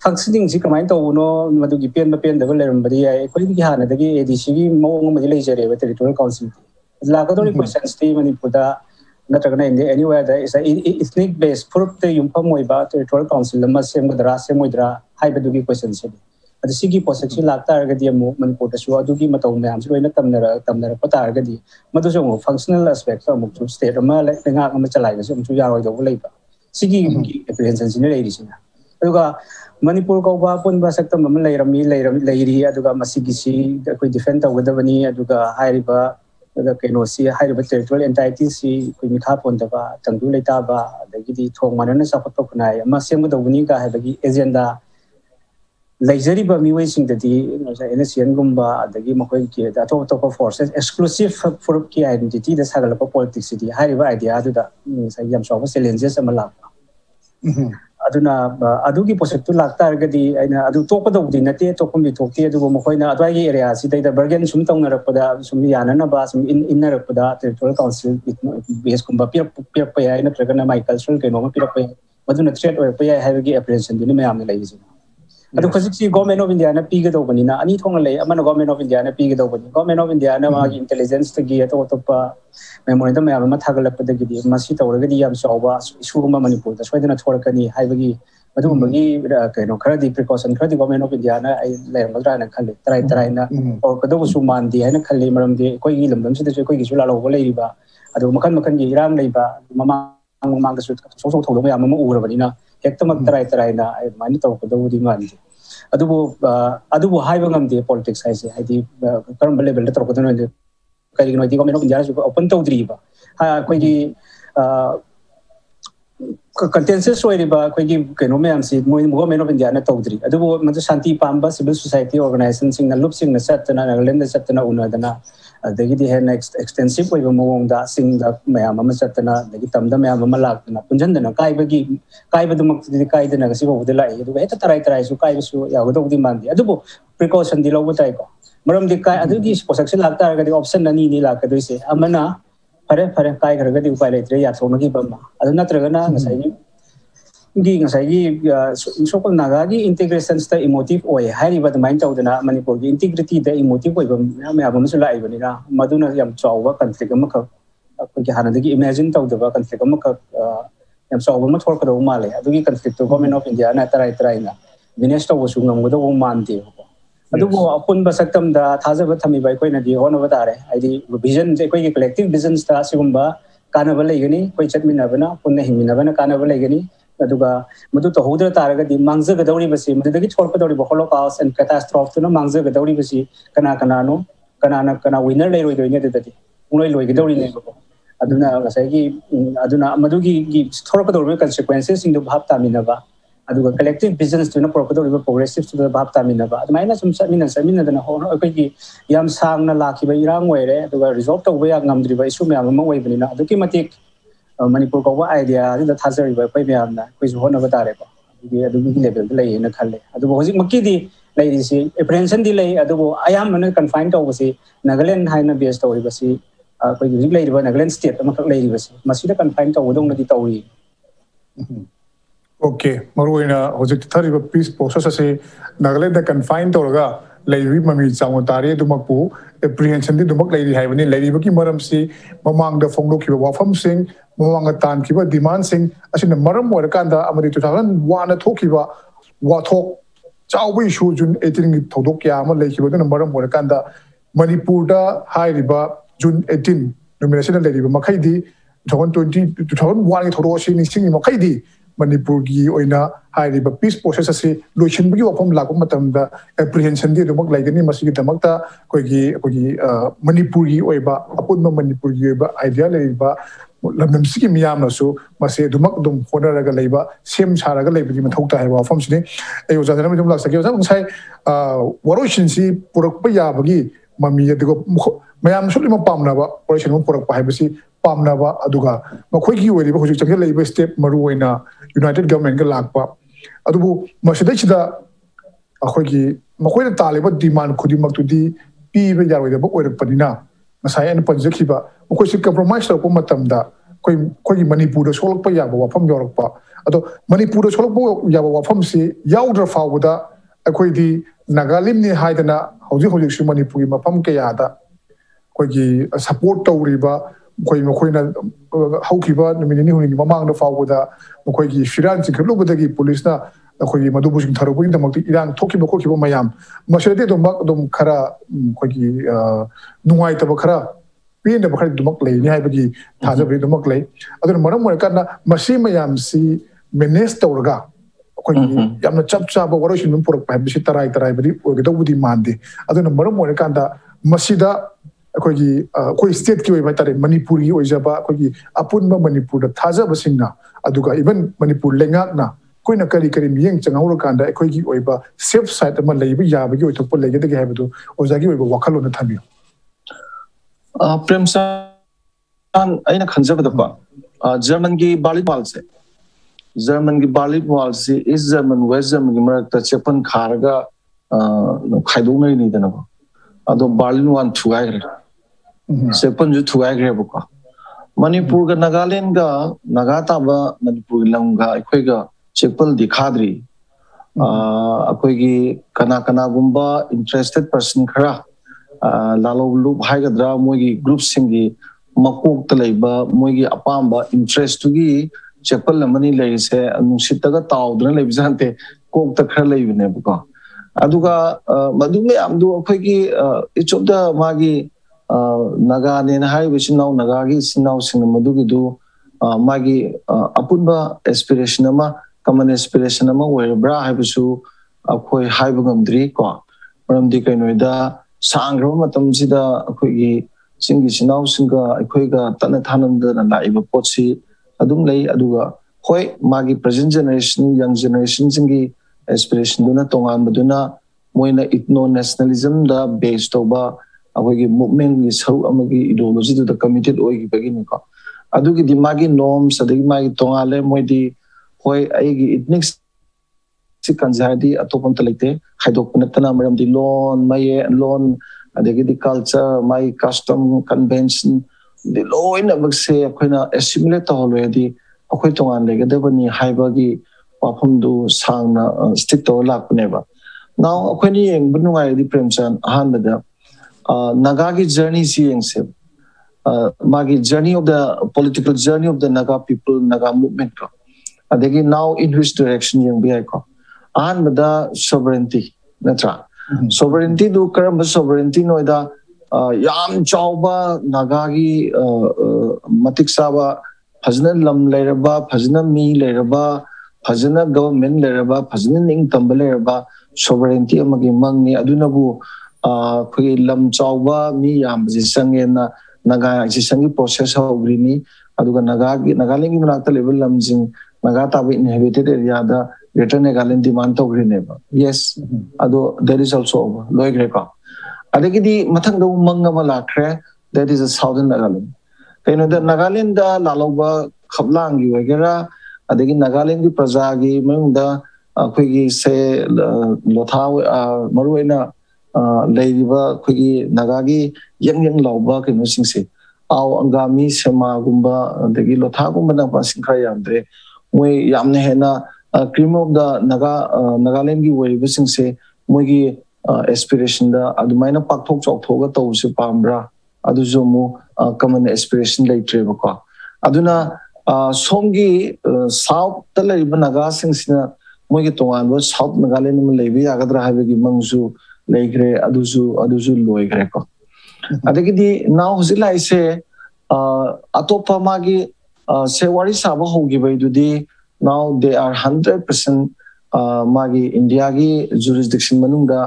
functioning si kamai to no madu gi pen da leram bari ai koi gi hana da gi ADC gi mawng ma lei jare ba territorial council la ka dori questions ti Manipur da natragana in anywhere there is a ethnic based group te yumpa moi ba territorial council ma sem dra sem moidra hai ba du gi questions se adu sigi posek si lakta ga di mo Manipur da su adu gi matau me am si loina tamnara pata ga di madu so functional aspect of mo state ma le nga ma chalai ga so ya roi do lei ba sigi apprehension sin lei ri sina aduga Manipur ko ba pun ba sakta mam leiri aduga masigi si koi defend tawgadabani aduga hairiba aduga keno si hairiba territorial entity si koi mikha ponda ba tangdu leita ba adagi di thong manana sapot kunai ama semgadawni ka habagi agenda leijari ba miwai sing dadi NSCN gumba adagi makoi ki top forces exclusive for ki identity da sagala politics di hairiba idea aduda sai yam so challenges amala aduna adugi posek tu lakta argadi aina adu topa da udi nate topa mi tokti adu mo khoina adwai area si da bargain sum tong narapada sum yana na ba sum in narapada territorial council base kumba pir pa ya ina tragana my cultural ke no ma pir pa maduna threat or pa ya habagi apprehension duni me amna lai ji adu khosik si government of India na piga do bani na ani thong lai amana government of India na piga do bani government of India na ma intelligence ta gi to pa memory da me am ma thagalap da gi masi tawra gi yam sawba issue ma Manipur da soidana thorakani haibagi madu magi keno khara di precaution khara di government of India na ai lai madra na khali tarai na or kado su man di na khali maram di koi gi lamdam si da koi gi su la lo lai ba adu makan gi irang lai ba mama da su so thodong ya ma ura bani na hektamak tarai na ai mani taw kado di man di adubu haiba ngamde politics haise haidi karam level da torko no kai gi no di government of India su open tawdri ba ha koi gi contentious story ba koi gi keno me am si moi government of India na tawdri adubu madu shanti pamba civil society organization sing na loop sing na satna Nagaland satna una dana adagi di hen extensive oi ba mong da sing da mayam ama satna adagi tamda mayam ama lakna punjan dana kai ba du mak di kai dana ga si bo de lai adubu eta tarai su kai su ya go di mandi adubu precaution di lo butai ko maram di kai adugi posaction lakta ga di option ani ni la ka doi se amana pare kai ga di upai lai tre ya thoma gi bama adu natraga na ngasai gi sokol naga gi integration sta emotive oi hari ba main tawdana Manipur gi integrity da emotive oi ba me abam su lai bani na maduna yam chawwa conflict am ka ko gi hanadagi imagine tawdaba conflict am ka yam chawwa ma thor ka do male adugi conflict to government of India na tarai na manage to su ngam go do man de adugo apun ba saktam da thaja ba thami bai koi na di hono ba tare aidi vision je koi gi collective vision sta sigumba kana ba lai gani koi chatmina bana punna himina bana kana ba lai gani aduga madu to hodra taraga di mangza ga dawri basi madu dagi chorpa dawri ba holocaust and catastrophe to na mangza ga dawri basi kana winner lai roi doine de unoi loi ga dawri ne ba aduna ngasai gi aduna madu gi chorpa dawri consequences sing do bhap tamina ba aduga collective business to na chorpa dawri ba progressive to bhap tamina ba admaina sum samina dana ho no gi yam sang na lakhi ba irang oire aduga resolve to ba ya ngamdri ba isu me am ma oi bani na aduki matik Manipur ko ba idea da thazari ba pai me am na koi ho na ba tare ko adugi level lai na khalle adu hojik makki di lai ri si apprehension di lai adu ayam man confine to basi Nagaland haina base to ri basi koi hojik lai ri ba Nagaland state am khak lai ri basi masi da confine to dong na di tawri okay maruina hojik thari ba peace process ase Nagaland da confine to ga lai ri mami chang tare du makpu apprehension di du mak lai ri hai bani lai ri ba ki maram si mamang da phonglo ki ba wafam sing mamanga tan kiba demand sing asina maram wara kanda amari 2001 na thokiba wa thok chawbi shu jun 18 gi thodok ya ma leikiba na maram wara kanda Manipur da hairiba jun 18 nomination le riba makhai di 2020 2001 gi thodo sing sing makhai di Manipur gi oina hairiba peace process ase loishin bi wafam lakum matam da apprehension di rumak laigani masigi damakta kogi Manipur gi oiba apun Manipur gi oiba idea le riba lamdam sigi miyam na su mase dumak dum khona raga leiba sem charaga leibi mathau ta haiwa fam sini ayo jadana mi dum lak sakyo sam sai waroshin si purak pa ya bagi mami adugo mayam su lima pamna ba operation mo purak pa haibasi pamna ba aduga makhoi gi weri ba hojik chakhe leiba step maru oina united government ga lakpa adubu masida chida akhoi gi makhoi na taliba demand khudi maktu di pi be yaroi da ba oirak panina masai an panjakhiba ko si compromise to ko matamda koi Manipur da solok pa ya ba wafam yorok pa ꯑꯗꯣ ꯃꯅꯤꯄꯨꯔꯗ ꯁꯣꯛꯂꯛꯄ ꯌꯥꯕ ꯋꯥꯐꯝꯁꯤ ꯌꯥꯎꯗ꯭ꯔ ꯐꯥꯎꯕꯗ ꯑꯩꯈꯣꯏꯗꯤ ꯅꯥꯒꯥꯂꯦꯟꯅꯤ ꯍꯥꯏꯗꯅ ꯍꯧꯖꯤꯛꯁꯨ ꯃꯅꯤꯄꯨꯔꯒꯤ ꯃꯐꯝ ꯀꯌꯥꯗ ꯑꯩꯈꯣꯏꯒꯤ ꯁꯄꯣꯔꯠ ꯇꯧꯔꯤꯕ ꯃꯈꯣꯏꯅ ꯍꯧꯈꯤꯕ ꯅꯨꯃꯤꯠ ꯅꯤꯅꯤ ꯍꯨꯝꯅꯤꯒꯤ ꯃꯃꯥꯡꯗ ꯐꯥꯎꯕꯗ ꯃꯈꯣꯏꯒꯤ ꯐꯤꯔꯥꯟ ꯆꯤꯡꯈꯠꯂꯨꯕꯗꯒꯤ ꯄꯨꯂꯤꯁꯅ ꯑꯩꯈꯣꯏꯒꯤ ꯃꯗꯨꯕꯨ ꯆꯤꯡꯊꯔꯛꯄꯒꯤꯗꯃꯛꯇ ꯏꯔꯥꯡ ꯊꯣꯛꯈꯤꯕ ꯈꯣꯠꯈꯤꯕ ꯃꯌꯥꯝ ꯃꯁꯤꯗꯤ ꯑꯗꯨꯝ ꯈꯔ ꯑꯩꯈꯣꯏꯒꯤ ꯅꯨꯡꯉꯥꯏꯇꯕ ꯈꯔ ꯄꯦꯟꯗꯕ ꯈꯔ ꯑꯗꯨꯃꯛ ꯂꯩꯅꯤ ꯍꯥꯏꯕꯒꯤ ꯊꯥꯖꯕꯗꯤ ꯑꯗꯨꯃꯛ ꯂꯩ ꯑꯗꯨꯅ ꯃꯔꯝ ꯑꯣꯏꯔꯀꯥꯟꯗ ꯃꯁꯤ ꯃꯌꯥꯝꯁꯤ ꯃꯦꯅꯦꯖ ꯇꯧꯔꯒ ꯑꯩꯈꯣꯏꯒꯤ ꯌꯥꯝꯅ ꯆꯞ ꯆꯥꯕ ꯋꯥꯔꯣꯏꯁꯤꯟ ꯑꯃ ꯄꯨꯔꯛꯄ ꯍꯥꯏꯕꯁꯤ ꯇꯔꯥꯏꯕꯗꯤ ꯑꯣꯏꯒꯗꯧꯕꯗꯤ ꯃꯥꯟꯗꯦ ꯑꯗꯨꯅ ꯃꯔꯝ ꯑꯣꯏꯔꯀꯥꯟꯗ ꯃꯁꯤꯗ ꯑꯩꯈꯣꯏ ꯁ꯭ꯇꯦꯠꯀꯤ ꯑꯣꯏꯕ ꯍꯥꯏꯇꯥꯔꯦ ꯃꯅꯤꯄꯨꯔꯒꯤ ꯑꯣꯏꯖꯕ ꯑꯩꯈꯣꯏꯒꯤ ꯑꯄꯨꯟꯕ ꯃꯅꯤꯄꯨꯔꯗ ꯊꯥꯖꯕꯁꯤꯡꯅ ꯑꯗꯨꯒ ꯏꯚꯟ ꯃꯅꯤꯄꯨꯔ ꯂꯩꯉꯥꯛꯅ ꯑꯩꯈꯣꯏꯅ ꯀꯔꯤ ꯃꯤꯠꯌꯦꯡ ꯆꯪꯍꯧꯔꯀꯥꯟꯗ ꯑꯩꯈꯣꯏꯒꯤ ꯑꯣꯏꯕ ꯁꯦꯐ ꯁꯥꯏꯠ ꯑꯃ ꯂꯩꯕ ꯌꯥꯕꯒꯤ ꯑꯣꯏꯊꯣꯛꯄ ꯂꯩꯒꯗꯒꯦ ꯍꯥꯏꯕꯗꯨ ꯑꯣꯖꯥꯒꯤ ꯑꯣꯏꯕ ꯋꯥꯈꯜꯂꯣꯟꯗ ꯊꯝꯕꯤꯌꯨ ꯄ꯭ꯔꯦꯝꯆꯥꯟ ꯑꯩꯅ ꯈꯟꯖꯕꯗꯀꯣ ꯖꯔꯃꯟꯒꯤ ꯕꯥꯔꯂꯤꯟ ꯋꯥꯜꯁꯦ ꯖꯔꯃꯟꯒꯤ ꯕꯥꯔꯂꯤꯟ ꯋꯥꯜꯁꯤ ꯏꯁ ꯖꯔꯃꯟ ꯋꯦꯁ ꯖꯔꯃꯟꯒꯤ ꯃꯔꯛꯇ ꯆꯦꯛꯄꯟ ꯈꯥꯔꯒ ꯈꯥꯏꯗꯣꯛꯅꯔꯤꯅꯤꯗꯅꯀꯣ ꯑꯗꯣ ꯕꯥꯔꯂꯤꯟ ꯋꯥꯜ ꯊꯨꯒꯥꯏꯈ꯭ꯔꯦ ꯆꯦꯛꯄꯟꯁꯨ ꯊꯨꯒꯥꯏꯈ꯭ꯔꯦꯕꯀꯣ ꯃꯅꯤꯄꯨꯔꯒ ꯅꯥꯒꯥꯂꯦꯟꯒ ꯅꯥꯒꯥ ꯇꯥꯕ ꯃꯅꯤꯄꯨꯔꯒꯤ ꯂꯝꯒ ꯑꯩꯈꯣꯏꯒ ꯆꯦꯛꯄꯜꯗꯤ ꯈꯥꯗ꯭ꯔꯤ ꯑꯩꯈꯣꯏꯒꯤ ꯀꯅꯥꯒꯨꯝꯕ ꯏꯟꯇꯔꯦꯁꯇꯦꯠ ꯄꯔꯁꯟ ꯈꯔ ꯂꯥꯂꯧ ꯂꯨꯞ ꯍꯥꯏꯒꯗ꯭ꯔꯥ ꯃꯣꯏꯒꯤ ꯒ꯭ꯔꯨꯞꯁꯤꯡꯒꯤ ꯃꯀꯣꯛꯇ ꯂꯩꯕ ꯃꯣꯏꯒꯤ ꯑꯄꯥꯝꯕ ꯏꯟꯇꯔꯦꯁꯇꯨꯒꯤ ꯆꯦꯛꯄꯜ ꯑꯃꯅꯤ ꯂꯩꯔꯤꯁꯦ ꯅꯨꯡꯁꯤꯠꯇꯒ ꯇꯥꯎꯗꯅ ꯂꯩꯕꯖꯥꯠꯅꯠꯇꯦ ꯀꯣꯛꯇ ꯈꯔ ꯂꯩꯕꯅꯦꯕꯀꯣ ꯑꯗꯨꯒ ꯃꯗꯨ ꯃꯌꯥꯝꯗꯨ ꯑꯩꯈꯣꯏꯒꯤ ꯏꯆ ꯑꯣꯐ ꯗ ꯃꯥꯒꯤ ꯅꯥꯒꯥꯅꯦꯅ ꯍꯥꯏꯔꯤꯕ ꯏꯆꯤꯟ ꯏꯅꯥꯎ ꯅꯥꯒꯥꯒꯤ ꯏꯆꯤꯟ ꯏꯅꯥꯎꯁꯤꯡꯅ ꯃꯗꯨꯒꯤꯗꯨ ꯃꯥꯒꯤ ꯑꯄꯨꯟꯕ ꯑꯦꯁꯄꯤꯔꯦꯁꯟ ꯑꯃ ꯀꯃꯟ ꯑꯦꯁꯄꯤꯔꯦꯁꯟ ꯑꯃ ꯑꯣꯏꯔꯕ꯭ꯔꯥ ꯍꯥꯏꯕꯁꯨ ꯑꯩꯈꯣꯏ ꯍꯥꯏꯕ ꯉꯝꯗ꯭ꯔꯤ ꯀꯣ ꯃꯔꯝꯗꯤ ꯀꯩꯅꯣꯗ ꯁꯥꯡꯈ꯭ꯔꯕ ꯃꯇꯝꯁꯤꯗ ꯑꯩꯈꯣꯏꯒꯤ ꯆꯤꯡꯒꯤ ꯏꯆꯤꯟ ꯏꯅꯥꯎꯁꯤꯡꯒ ꯑꯩꯈꯣꯏꯒ ꯇꯠꯅ ꯊꯥꯅꯗꯅ ꯂꯥꯛꯏꯕ ꯄꯣꯠꯁꯤ ꯑꯗꯨꯝ ꯂꯩ ꯑꯗꯨꯒ ꯍꯣꯏ ꯃꯥꯒꯤ ꯄ꯭ꯔꯖꯦꯟ ꯖꯦꯅꯦꯔꯦꯁꯟ ꯌꯪ ꯖꯦꯅꯦꯔꯦꯁꯟꯁꯤꯡꯒꯤ ꯑꯦꯁꯄꯤꯔꯦꯁꯟꯗꯨꯅ ꯇꯣꯉꯥꯟꯕꯗꯨꯅ ꯃꯣꯏꯅ ꯏꯊꯅꯣ ꯅꯦꯁꯅꯦꯂꯤꯖꯝꯗ ꯕꯦꯁ ꯇꯧꯕ ꯑꯩꯈꯣꯏꯒꯤ ꯃꯨꯞꯃꯦꯟꯒꯤ ꯁꯔꯨꯛ ꯑꯃꯒꯤ ꯏꯗꯤꯑꯣꯂꯣꯖꯤꯗꯨꯗ ꯀꯃꯤꯇꯦꯠ ꯑꯣꯏꯈꯤꯕꯒꯤꯅꯤꯀꯣ ꯑꯗꯨꯒꯤꯗꯤ ꯃꯥꯒꯤ ꯅꯣꯔꯝꯁ ꯑꯗꯒꯤ ꯃꯥꯒꯤ ꯇꯣꯉꯥꯜꯂꯦ ꯃꯣꯏꯗꯤ ꯍꯣꯏ ꯑꯩꯒꯤ ꯏꯊꯅꯤꯛꯁ ꯁꯤ ꯀꯟꯁꯦ ꯍꯥꯏꯔꯗꯤ ꯑꯇꯣꯞꯄ ꯑꯝꯇ ꯂꯩꯇꯦ ꯈꯥꯏꯗꯣꯛꯄ ꯅꯠꯇꯅ ꯃꯔꯝꯗꯤ ꯂꯣꯟ ꯑꯗꯒꯤꯗꯤ ꯀꯜꯆꯔ ꯃꯥꯒꯤ ꯀꯁꯇꯝ ꯀꯟꯚꯦꯟꯁꯟ ꯂꯣꯏꯅꯃꯛꯁꯦ ꯑꯩꯈꯣꯏꯅ ꯑꯦꯁꯤꯃꯨꯂꯦꯠ ꯇꯧꯍꯜꯂꯣꯏꯗꯤ ꯑꯩꯈꯣꯏ ꯇꯣꯉꯥꯟ ꯂꯩꯒꯗꯕꯅꯤ ꯍꯥꯏꯕꯒꯤ ꯋꯥꯐꯝꯗꯨ ꯁꯥꯡꯅ ꯁ꯭ꯇꯤꯛ ꯇꯧꯔ ꯂꯥꯛꯄꯅꯦꯕ ꯅꯥꯎ ꯑꯩꯈꯣꯏꯅ ꯌꯦꯡꯕ ꯅꯨꯡꯉꯥꯏꯔꯗꯤ ꯄ꯭ꯔꯦꯝꯆꯥꯟ ꯑꯍꯥꯟꯕꯗ ꯅꯥꯒꯥꯒꯤ ꯖꯔꯅꯤꯁꯤ ꯌꯦꯡꯁꯦ ꯃꯥꯒꯤ journey of the political journey of the Naga people Naga movement ꯀꯣ ꯑꯗꯒꯤ ꯅꯥꯎ ꯏꯟ ꯍ꯭ꯋꯤꯆ ꯗꯤꯔꯦꯛꯁꯟ ꯌꯦꯡꯕ ꯌꯥꯏꯀꯣ ꯑꯍꯥꯟꯕꯗ ꯁꯣꯚꯔꯦꯟꯇꯤ ꯅꯠꯇ꯭ꯔꯥ ꯁꯣꯚꯔꯦꯟꯇꯤꯗꯨ ꯀꯔꯝꯕ ꯁꯣꯚꯔꯦꯟꯇꯤꯅꯣꯗ ꯌꯥꯝ ꯆꯥꯎꯕ ꯅꯥꯒꯥꯒꯤ ꯃꯇꯤꯛ ꯆꯥꯕ ꯐꯖꯅ ꯂꯝ ꯂꯩꯔꯕ ꯐꯖꯅ ꯃꯤ ꯂꯩꯔꯕ ꯐꯖꯅ ꯒꯚꯔꯟꯃꯦꯟ ꯂꯩꯔꯕ ꯐꯖꯅ ꯅꯤꯡꯇꯝꯕ ꯂꯩꯔꯕ ꯁꯣꯚꯔꯦꯟꯇꯤ ꯑꯃꯒꯤ ꯃꯪꯅꯤ ꯑꯗꯨꯅꯕꯨ ꯑꯩꯈꯣꯏꯒꯤ ꯂꯝ ꯆꯥꯎꯕ ꯃꯤ ꯌꯥꯝꯕꯁꯤ ꯆꯪꯉꯦꯅ ꯅꯥꯒꯥꯏꯖꯦꯁꯟꯒꯤ ꯄ꯭ꯔꯣꯁꯦꯁ ꯍꯧꯈ꯭ꯔꯤꯅꯤ ꯑꯗꯨꯒ ꯅꯥꯒꯥꯂꯦꯟꯒꯤ ꯃꯅꯥꯛꯇ ꯂꯩꯕ ꯂꯝꯁꯤꯡ ꯅꯥꯒꯥ ꯇꯥꯕ ꯏꯟꯍꯦꯕꯤꯇꯦꯠ ꯑꯦꯔꯤꯌꯥꯗ ꯒ꯭ꯔꯦꯇꯔ ꯅꯥꯒꯥꯂꯦꯟ ꯗꯤꯃꯥꯟ ꯇꯧꯈ꯭ꯔꯤꯅꯦꯕ ꯌꯦꯁ ꯑꯗꯣ ꯗꯦꯠ ꯏꯁ ꯑꯣꯜꯁꯣ ꯑꯣꯚꯔ ꯂꯣꯏꯈ꯭ꯔꯦꯀꯣ ꯑꯗꯒꯤꯗꯤ ꯃꯊꯪꯗ ꯃꯪ ꯑꯃ ꯂꯥꯛꯈ꯭ꯔꯦ ꯗꯦꯠ ꯏꯁ ꯑ ꯁꯥꯎꯗꯔꯟ ꯅꯥꯒꯥꯂꯦꯟ ꯀꯩꯅꯣꯗ ꯅꯥꯒꯥꯂꯦꯟꯗ ꯂꯥꯜꯍꯧꯕ ꯈꯞꯂꯥꯡꯒꯤ ꯑꯣꯏꯒꯦꯔꯥ ꯑꯗꯒꯤ ꯅꯥꯒꯥꯂꯦꯟꯒꯤ ꯄ꯭ꯔꯖꯥꯒꯤ ꯃꯅꯨꯡꯗ ꯑꯩꯈꯣꯏꯒꯤ ꯁꯦ ꯂꯣꯊꯥ ꯃꯔꯨꯑꯣꯏꯅ ꯂꯩꯔꯤꯕ ꯑꯩꯈꯣꯏꯒꯤ ꯅꯥꯒꯥꯒꯤ ꯌꯪ ꯂꯥꯎꯕ ꯀꯩꯅꯣꯁꯤꯡꯁꯦ ꯑꯥꯎ ꯑꯪꯒꯥꯃꯤ ꯁꯦꯃꯥꯒꯨꯝꯕ ꯑꯗꯒꯤ ꯂꯣꯊꯥꯒꯨꯝꯕꯅ ꯃꯁꯤꯡ ꯈꯔ ꯌꯥꯝꯗ꯭ꯔꯦ ꯃꯣꯏ ꯌꯥꯝꯅ ꯍꯦꯟꯅ ꯀ꯭ꯔꯤꯝ ꯑꯣꯐ ꯗ ꯅꯥꯒꯥꯂꯦꯟꯒꯤ ꯑꯣꯏꯔꯤꯕꯁꯤꯡꯁꯦ ꯃꯣꯏꯒꯤ ꯑꯦꯁꯄꯤꯔꯦꯁꯟꯗ ꯑꯗꯨꯃꯥꯏꯅ ꯄꯥꯛꯊꯣꯛ ꯆꯥꯎꯊꯣꯛꯑꯒ ꯇꯧꯕꯁꯦ ꯄꯥꯝꯕ꯭ꯔꯥ ꯑꯗꯨꯁꯨ ꯑꯃꯨꯛ ꯀꯃꯟ ꯑꯦꯁꯄꯤꯔꯦꯁꯟ ꯂꯩꯇ꯭ꯔꯦꯕꯀꯣ ꯑꯗꯨꯅ ꯁꯣꯝꯒꯤ ꯁꯥꯎꯠꯇ ꯂꯩꯔꯤꯕ ꯅꯥꯒꯥꯁꯤꯡꯁꯤꯅ ꯃꯣꯏꯒꯤ ꯇꯣꯉꯥꯟꯕ ꯁꯥꯎꯠ ꯅꯥꯒꯥꯂꯦꯟ ꯑꯃ ꯂꯩꯕ ꯌꯥꯒꯗ꯭ꯔꯥ ꯍꯥꯏꯕꯒꯤ ꯃꯪꯁꯨ ꯂꯩꯈ꯭ꯔꯦ ꯑꯗꯨꯁꯨ ꯂꯣꯏꯈ꯭ꯔꯦꯀꯣ ꯑꯗꯒꯤꯗꯤ ꯅꯥꯎ ꯍꯧꯖꯤꯛ ꯂꯥꯛꯏꯁꯦ ꯑꯇꯣꯞꯄ ꯃꯥꯒꯤ ꯁꯦ ꯋꯥꯔꯤ ꯁꯥꯕ ꯍꯧꯈꯤꯕꯩꯗꯨꯗꯤ now they are 100% magi India gi jurisdiction manungda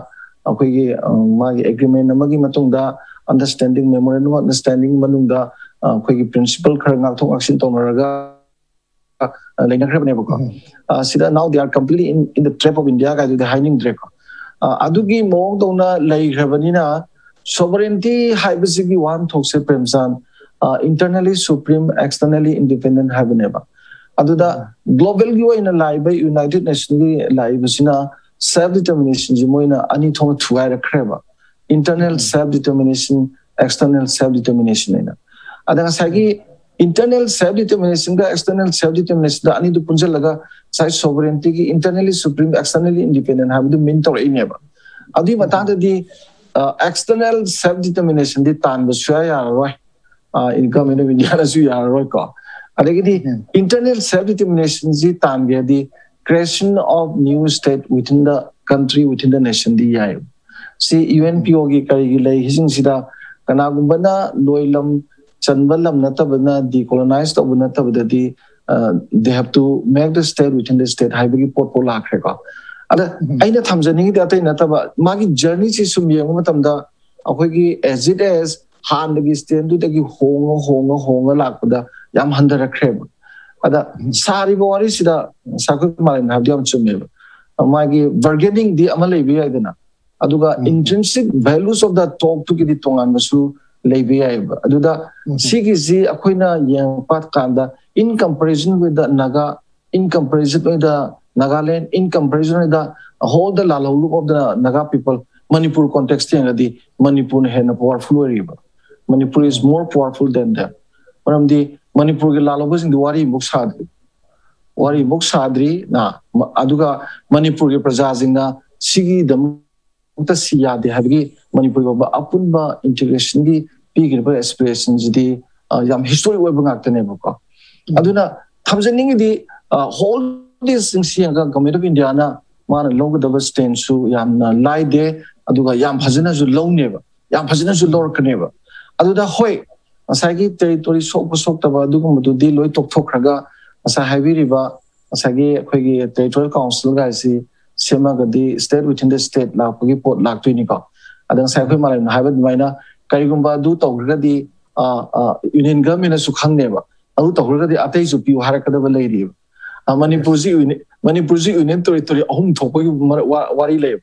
akhoi magi agreement amagi matungda understanding memorandum of understanding manungda akhoi principle khara ngakthok action tonaraga sida now they are completely in the trap of India ga the hiding dreck adugi mong dona lai khrabanina sovereignty haibasigi one thokse premsan internally supreme externally independent habaneba aduda global gi oina laiba United Nations gi laiba sina self determination ji moina ani thong thuai rakhreba internal self determination external self determination ina adanga sagi internal self-determination ka external self-determination da ani du punjalaga sai sovereignty ki internally supreme externally independent have the mean tor ineba adi matang di external self-determination di tan basya ya roi income in India su ya roi ko adegi internal self-determination di tan ge di creation of new state within the country within the nation di ya si UNPO gi kari gi lai hising sida kana gumbana loilam chanbalam natabana decolonized of natabadi they have to make the state within the state haibagi potpo lakre ko ada aina thamjani da tai nataba magi journey si sum yeng matamda akhoi as it as han dagi stand to dagi honga lakpada yam handara kreb ada sari bori sida sakut malin habdiam chumeba magi bargaining di amalai bi aidana aduga intrinsic values of the talk to gi tongan masu leibi aiba aduda sigi akoina yang pat kanda in comparison with the Naga, in comparison with the Nagaland, in comparison with the whole the look of the Naga people, Manipur context the Manipur has a powerful area. Manipur is more powerful than them. From the Manipur lalobas in the Wari books hadri na aduga Manipur prajazina sigi the Mutasiya de have Manipur apunba integration the big aspirations the yam history webang aduna thamjaning di whole this things government of India na mana long the stand su yam na lie de aduga yam phajana su low neba yam phajana su lor kaneba aduda hoi asagi territory sok taba aduga mudu di loi tok thokraga asa heavy riba asagi akhoi territorial council ga si sema gadi state within the state la pagi pot lak tuini ko adang sai khoi malai na habad maina karigumba du tawga di union government su khangneba adu tawga di atai su piu harakadaba leiri Manipur union territory ahum thokoi wari leba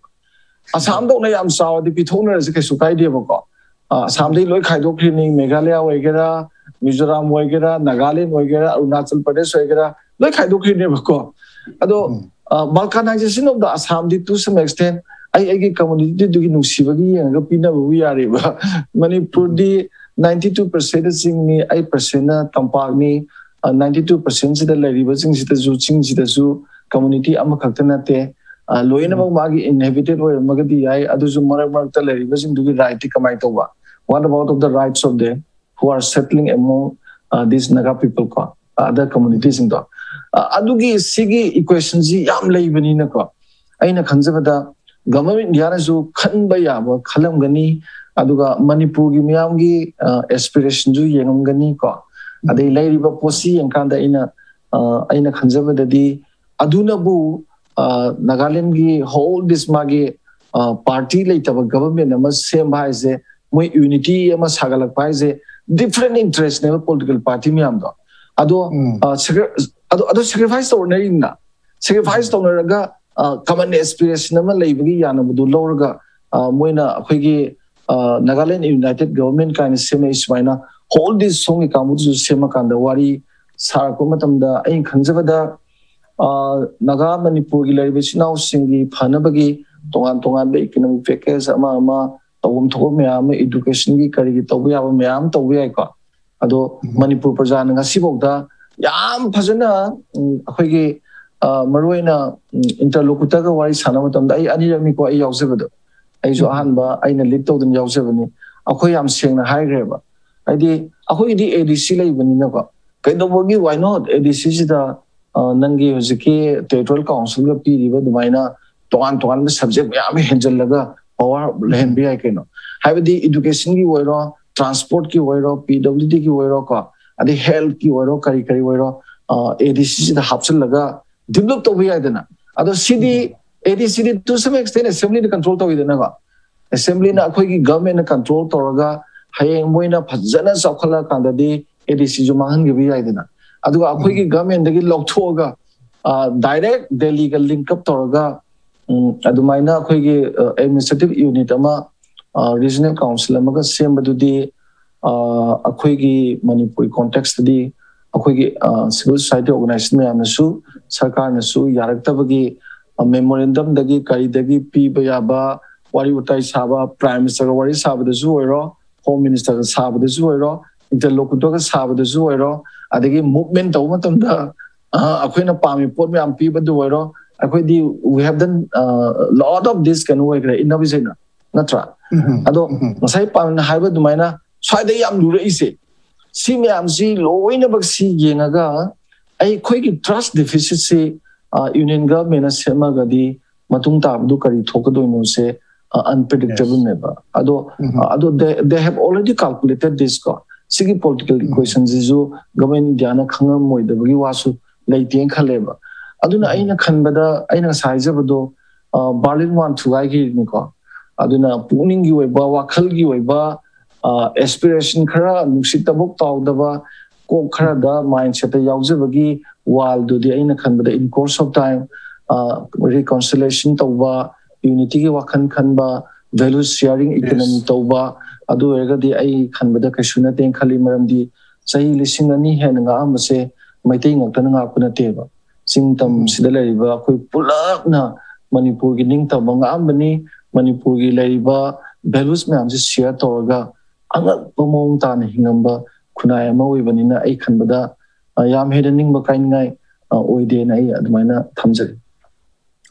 asam do na yam saw di pithona se ke sukai de ko asam dei loi khaidok khini Meghalaya hoigera Mizoram hoigera Nagaland hoigera Arunachal Pradesh hoigera loi khaidok khini ko ado balkanization of the Assam di to some extent I community do nusibagi and Gopina we are Manipur di 92% sing 8% tampagni 92% the rivers sita zu community amakaktanate loina magi inhabited or magadi I aduzu marakta rivers in dugi right kamaitowa. What about of the rights of them who are settling among these Naga people ko other communities in the adugi sigi equations yam laibani na ko aina khanjabada government yarasu khanba yaba khalamgani aduga Manipur gi miyam gi aspiration ju yengamgani ko adai lairiba posi yankanda aina khanjabada di aduna bu Nagaland gi whole this magi party laitaba government ama same bhaise moi unity ama sagalak bhaise different interest ne political party miyam do ado sacrifice ordinary na sacrifice to common aspiration ama leibagi yana budu lorga moina akhoi Nagaland United Government kind of same ismaina hold this song kamudu sema kanda wari sarko matamda ai khanjabada Naga Manipur gi laibi now singi phanabagi tongan the economic package ama tawum thom meam education gi kari gi tawya meam tawya ko ado Manipur praja nga sibogda yam phajana akhoi gi maroina interlocutor ga wari sanama tamda ai anirami ko ai yausebado ai jo ahanba aina lead to den yausebani akhoi yam sengna haigreba aidi akhoi di ADC laibani na ko kaidobogi why not ADC sida nangi hojiki territorial council ga piriba dumaina toan subject yam henjalaga power lehen bi ai keno haibadi education gi woiro transport ki woiro PWD ki woiro ko adi health ki woiro kari woiro ADC sida hapsel laga develop to be aidana ado cd ADC to some extent assembly the control to idana ga assembly na akhoi gi government na control to raga hayeng moina phajana sakhala kanda di ADC ju mahan gi bi aidana adu akhoi gi government dagi lokthoga direct Delhi ga link up to raga adu maina akhoi gi administrative unit ama regional council ama ga sembadu di akhoi gi Manipur context di akhoi gi civil society organization me amsu sarkar na su yaraktabagi memorandum dagi kari dagi pi bayaba wari utai saba prime minister wari saba da zuoiro home minister saba da zuoiro interlocutor sabadu oiro adagi movement taw matamda akoina pami pot me am piba du oiro akodi we have done lot of this kan oigre innovation natra ado masai pam na haiba dumaina swaida yam lura ise si me am si loina bak si yengaga ai khoi ki trust deficit se union government sema gadi matung tabdu kari thokadoino se unpredictable never ado they have already calculated this ko sigi political equations isu government diana khanga moida bagi wasu leiteng khaleba aduna aina khanbada aina saijabado berlin one thuai gi ni ko aduna puning gi oiba wakhal gi oiba aspiration khara nusitabok tawdaba ko khara da mindset yaujabagi wal do di aina khanbada in course of time reconciliation tawba unity ki wakhan khanba value sharing economy tawba adu erga di ai khanbada kaishuna teng khali maram di sahi lising ani hen nga amase maitai ngakta nga kuna teba singtam sida laiba koi pulak na manipur gi ning taba nga ambani manipur gi laiba values me amse share toga anga pomong ta na hingamba khunai ma oibani na ai khanbada yam hedening ba kain ngai oide na ai admaina thamjari.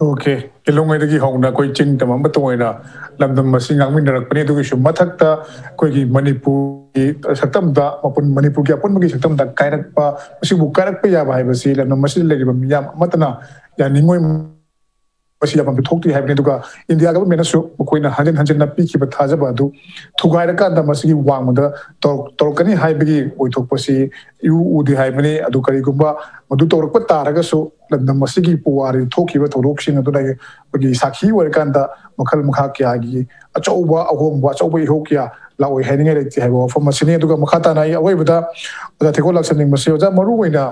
Okay, ilong ay hong koi ching tamam batoy na lamdam masingang minarak pani education mathakta koi gi Manipur saktam da mapun Manipur gi apun magi saktam da kairak pa masibu kairak pa ya bahai basi lamdam masil lagi bam matana ya ningoi masi ya bam thokti hai bani duga India government su koi na hanjen na pi ki ba thaja ba du thugai ra ka da masigi wang da torkani hai bagi oi thok pasi yu udi hai bani adu kari gumba madu tork pa taraga su lamdam masigi puwari thoki ba thorok sing adu dai bagi sakhi war kan da makhal mukha kya gi achauba ahomba achauba ho kya laoi heading re ti hai ba from masini duga makhata na awai bada da Theko laksaning masio ja maru oina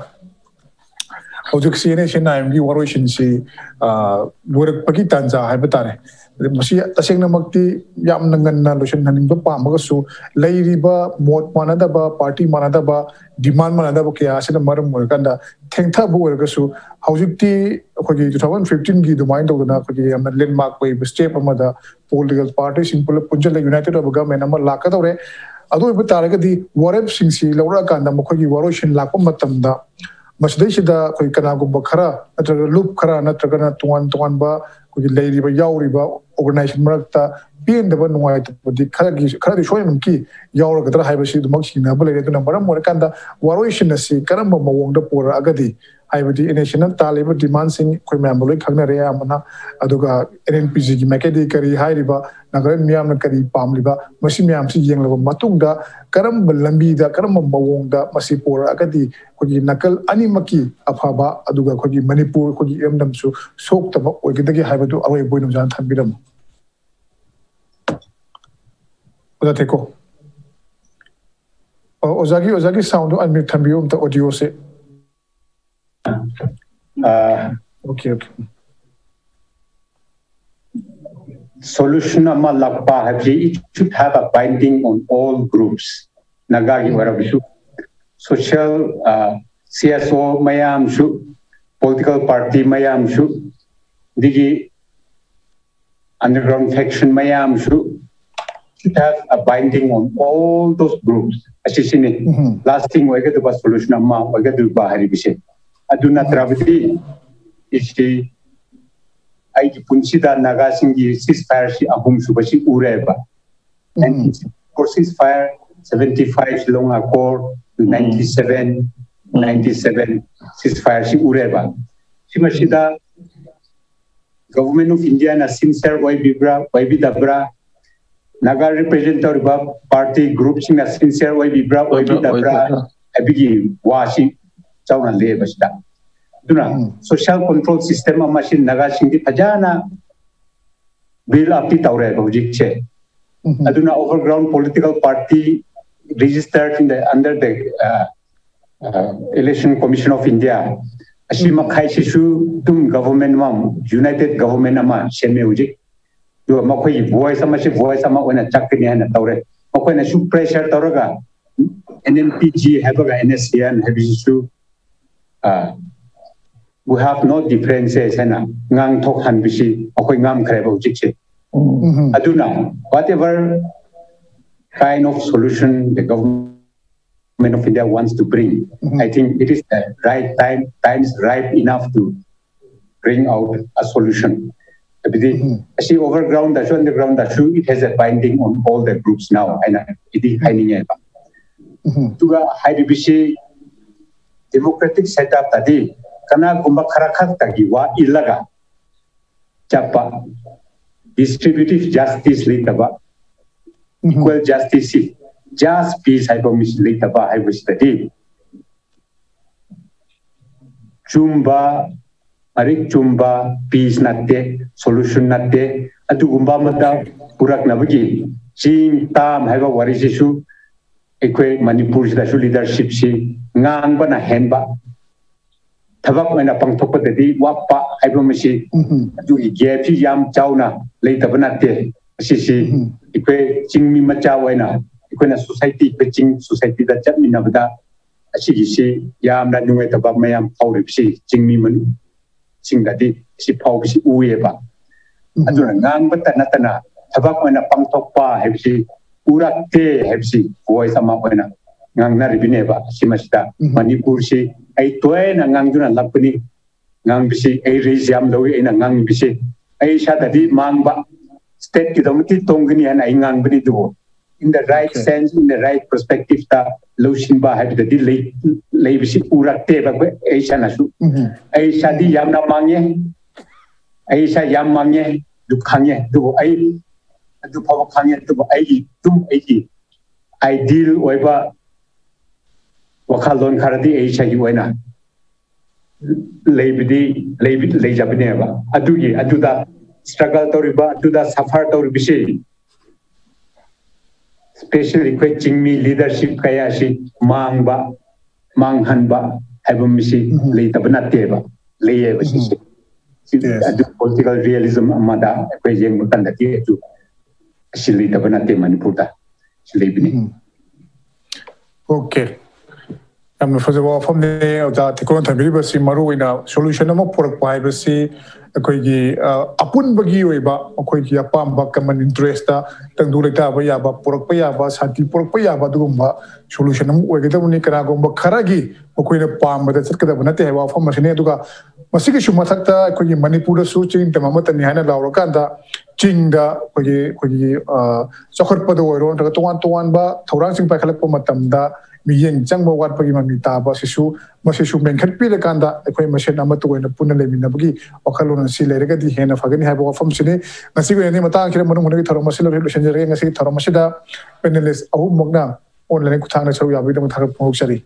hojik sine sina amgi waroshin si lorak pagi tanja hai batare masi taseng namakti yam nangan na lotion haning ba pamaga su leiriba mot manada ba party manada ba demand manada ba kya asina maram morganda thengtha bu erga su hojik ti khogi 2015 gi domain do na khogi am landmark koi step amada political parties in punjal united of government am lakka dore adu batare ga di warab sing si lawra kanda mokhogi waroshin lakpa matamda Masdeshida koi kana gumba khara natra loop khara natra kana tuan ba koi leiriba yauriba organization marakta pin daba nuai di khara di shoyam ki yaura gadra haibasi dumak sina bale re tuna maram morakanda waroshin si karamba mawongda pora agadi haibadi national taliba demand sing koi member khagna re amana aduga NNPG gi makedi kari hairiba nagaran miyam na kari pamliba masi miyam si yenglaba matungda karamba lambi da karamba mawongda masi pora agadi koi nakal ani maki afaba aduga koi Manipur koi emdam su sok taba oigidagi haibadu awai boinum jan thambiram oda Theko ozagi sound unmute thambiyo umta audio se okay solution ama lakpa it should have a binding on all groups nagagi warabisu social CSO mayam shu political party mayam shu digi underground faction mayam shu should have a binding on all those groups asisini lasting wega the solution amma wega du bahari bise aduna traviti ishi ai punsida naga singi ceasefire si ahum subasi ureba and for ceasefire 75 long accord to 97 ceasefire si ureba simasida government of India na sincere wai bidabra naga representative party group singa sincere wai bidabra abigi wasi chauna leba sida duna social control system ama sin naga singdi phajana bill up ti tawre hojik che aduna overground political party registered under the election commission of India ashima khaisi shu tum government united government ama seme hojik do makhoi voice ama ona chakni hana tawre makhoi na shu pressure tawraga NNPG habaga NSCN habisu we have no differences hena ngang thok han bisi akoi ngam khare ba hojik aduna whatever kind of solution the government of India wants to bring. I think it is the right time is ripe enough to bring out a solution. See, overground, underground, it has a binding on all the groups now. And it is hiding. To a high democratic setup tadi, kana kumba karakat tagi wa ilaga. Chapa distributive justice litaba, equal justice, just peace hypomis litaba hypos tadi. Chumba. Arik chumba peace natte solution natte adu gumba mata purak nabagi chin tam haiba warisisu ekwe Manipur da su leadership si ngang bana henba thabak mena pangthok padadi wapa haiba masi adu GOVT yam chauna leita banate sisi ekwe chingmi macha waina ekwe na society pe ching society da chatmina bada asigi si yam na nungai tabak mayam pauripsi chingmi manu sing tadi si pau si uye ba adu ngang bata natana thabak mana pangthok pa hebsi urakte hebsi voice ama wena ngang na ribine ba si masita Manipur si ai toy na ngang duna lapni ngang bisi ai regiam lowi ai na ngang bisi ai sha tadi mang ba state ki domti tongni an ai ngang bini du in the right sense in the right perspective ta losin ba heb tadi lei bisi urakte ba ai sha nasu ai sha di yam na mangye ai sha yam mangye du khangye du ai du phaw khangye du ai tum ai ki ideal oiba wakhalon kharadi ai sha gi oina lei jabine ba adugi aduda struggle toriba aduda suffer toribisi especially chingmi leadership kaya si mangba manghanba habumisi leitabna teba leyeba si political realism amada kwe jeng mutanda ti tu si leitabna te Manipur da si leibini okay am fazwa from the da tikon thamiri basi maru ina solution am porak pai basi koi gi apun bagi oiba koi gi apam ba common interest ta tangdu lekta ba ya ba porak pa ya ba santi porak pa ya ba dugumba solution am oigeda muni kara gomba kharagi koi na pam ba chatkada banate hewa from masine duga masigi shuma thakta koi gi Manipur su ching tamama tani hana lawra kanda chingda koi gi chokhar pa do ron ta tuan ba thorang sing pa khalak pa matamda miyeng changba wat pagi mami taba sisu masisu mengkhat pi lekanda ekoi masen ama to ina punna lemina bagi okhalona si lerega di hena fagani haibo wafam sini ngasi go yani mata khira manung hone thoro masila re senjere ngasi thoro masida panelist ahu mogna online kuthana chau yabi dam thar phok sari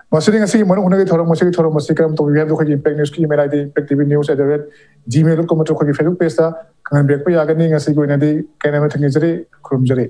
masini ngasi manung hone thoro masikam to we have the impact news ki email id impact tv news @gmail.com to Facebook page ta kan bek pa yagani ngasi go yani kaina ma thangi jare khrum jare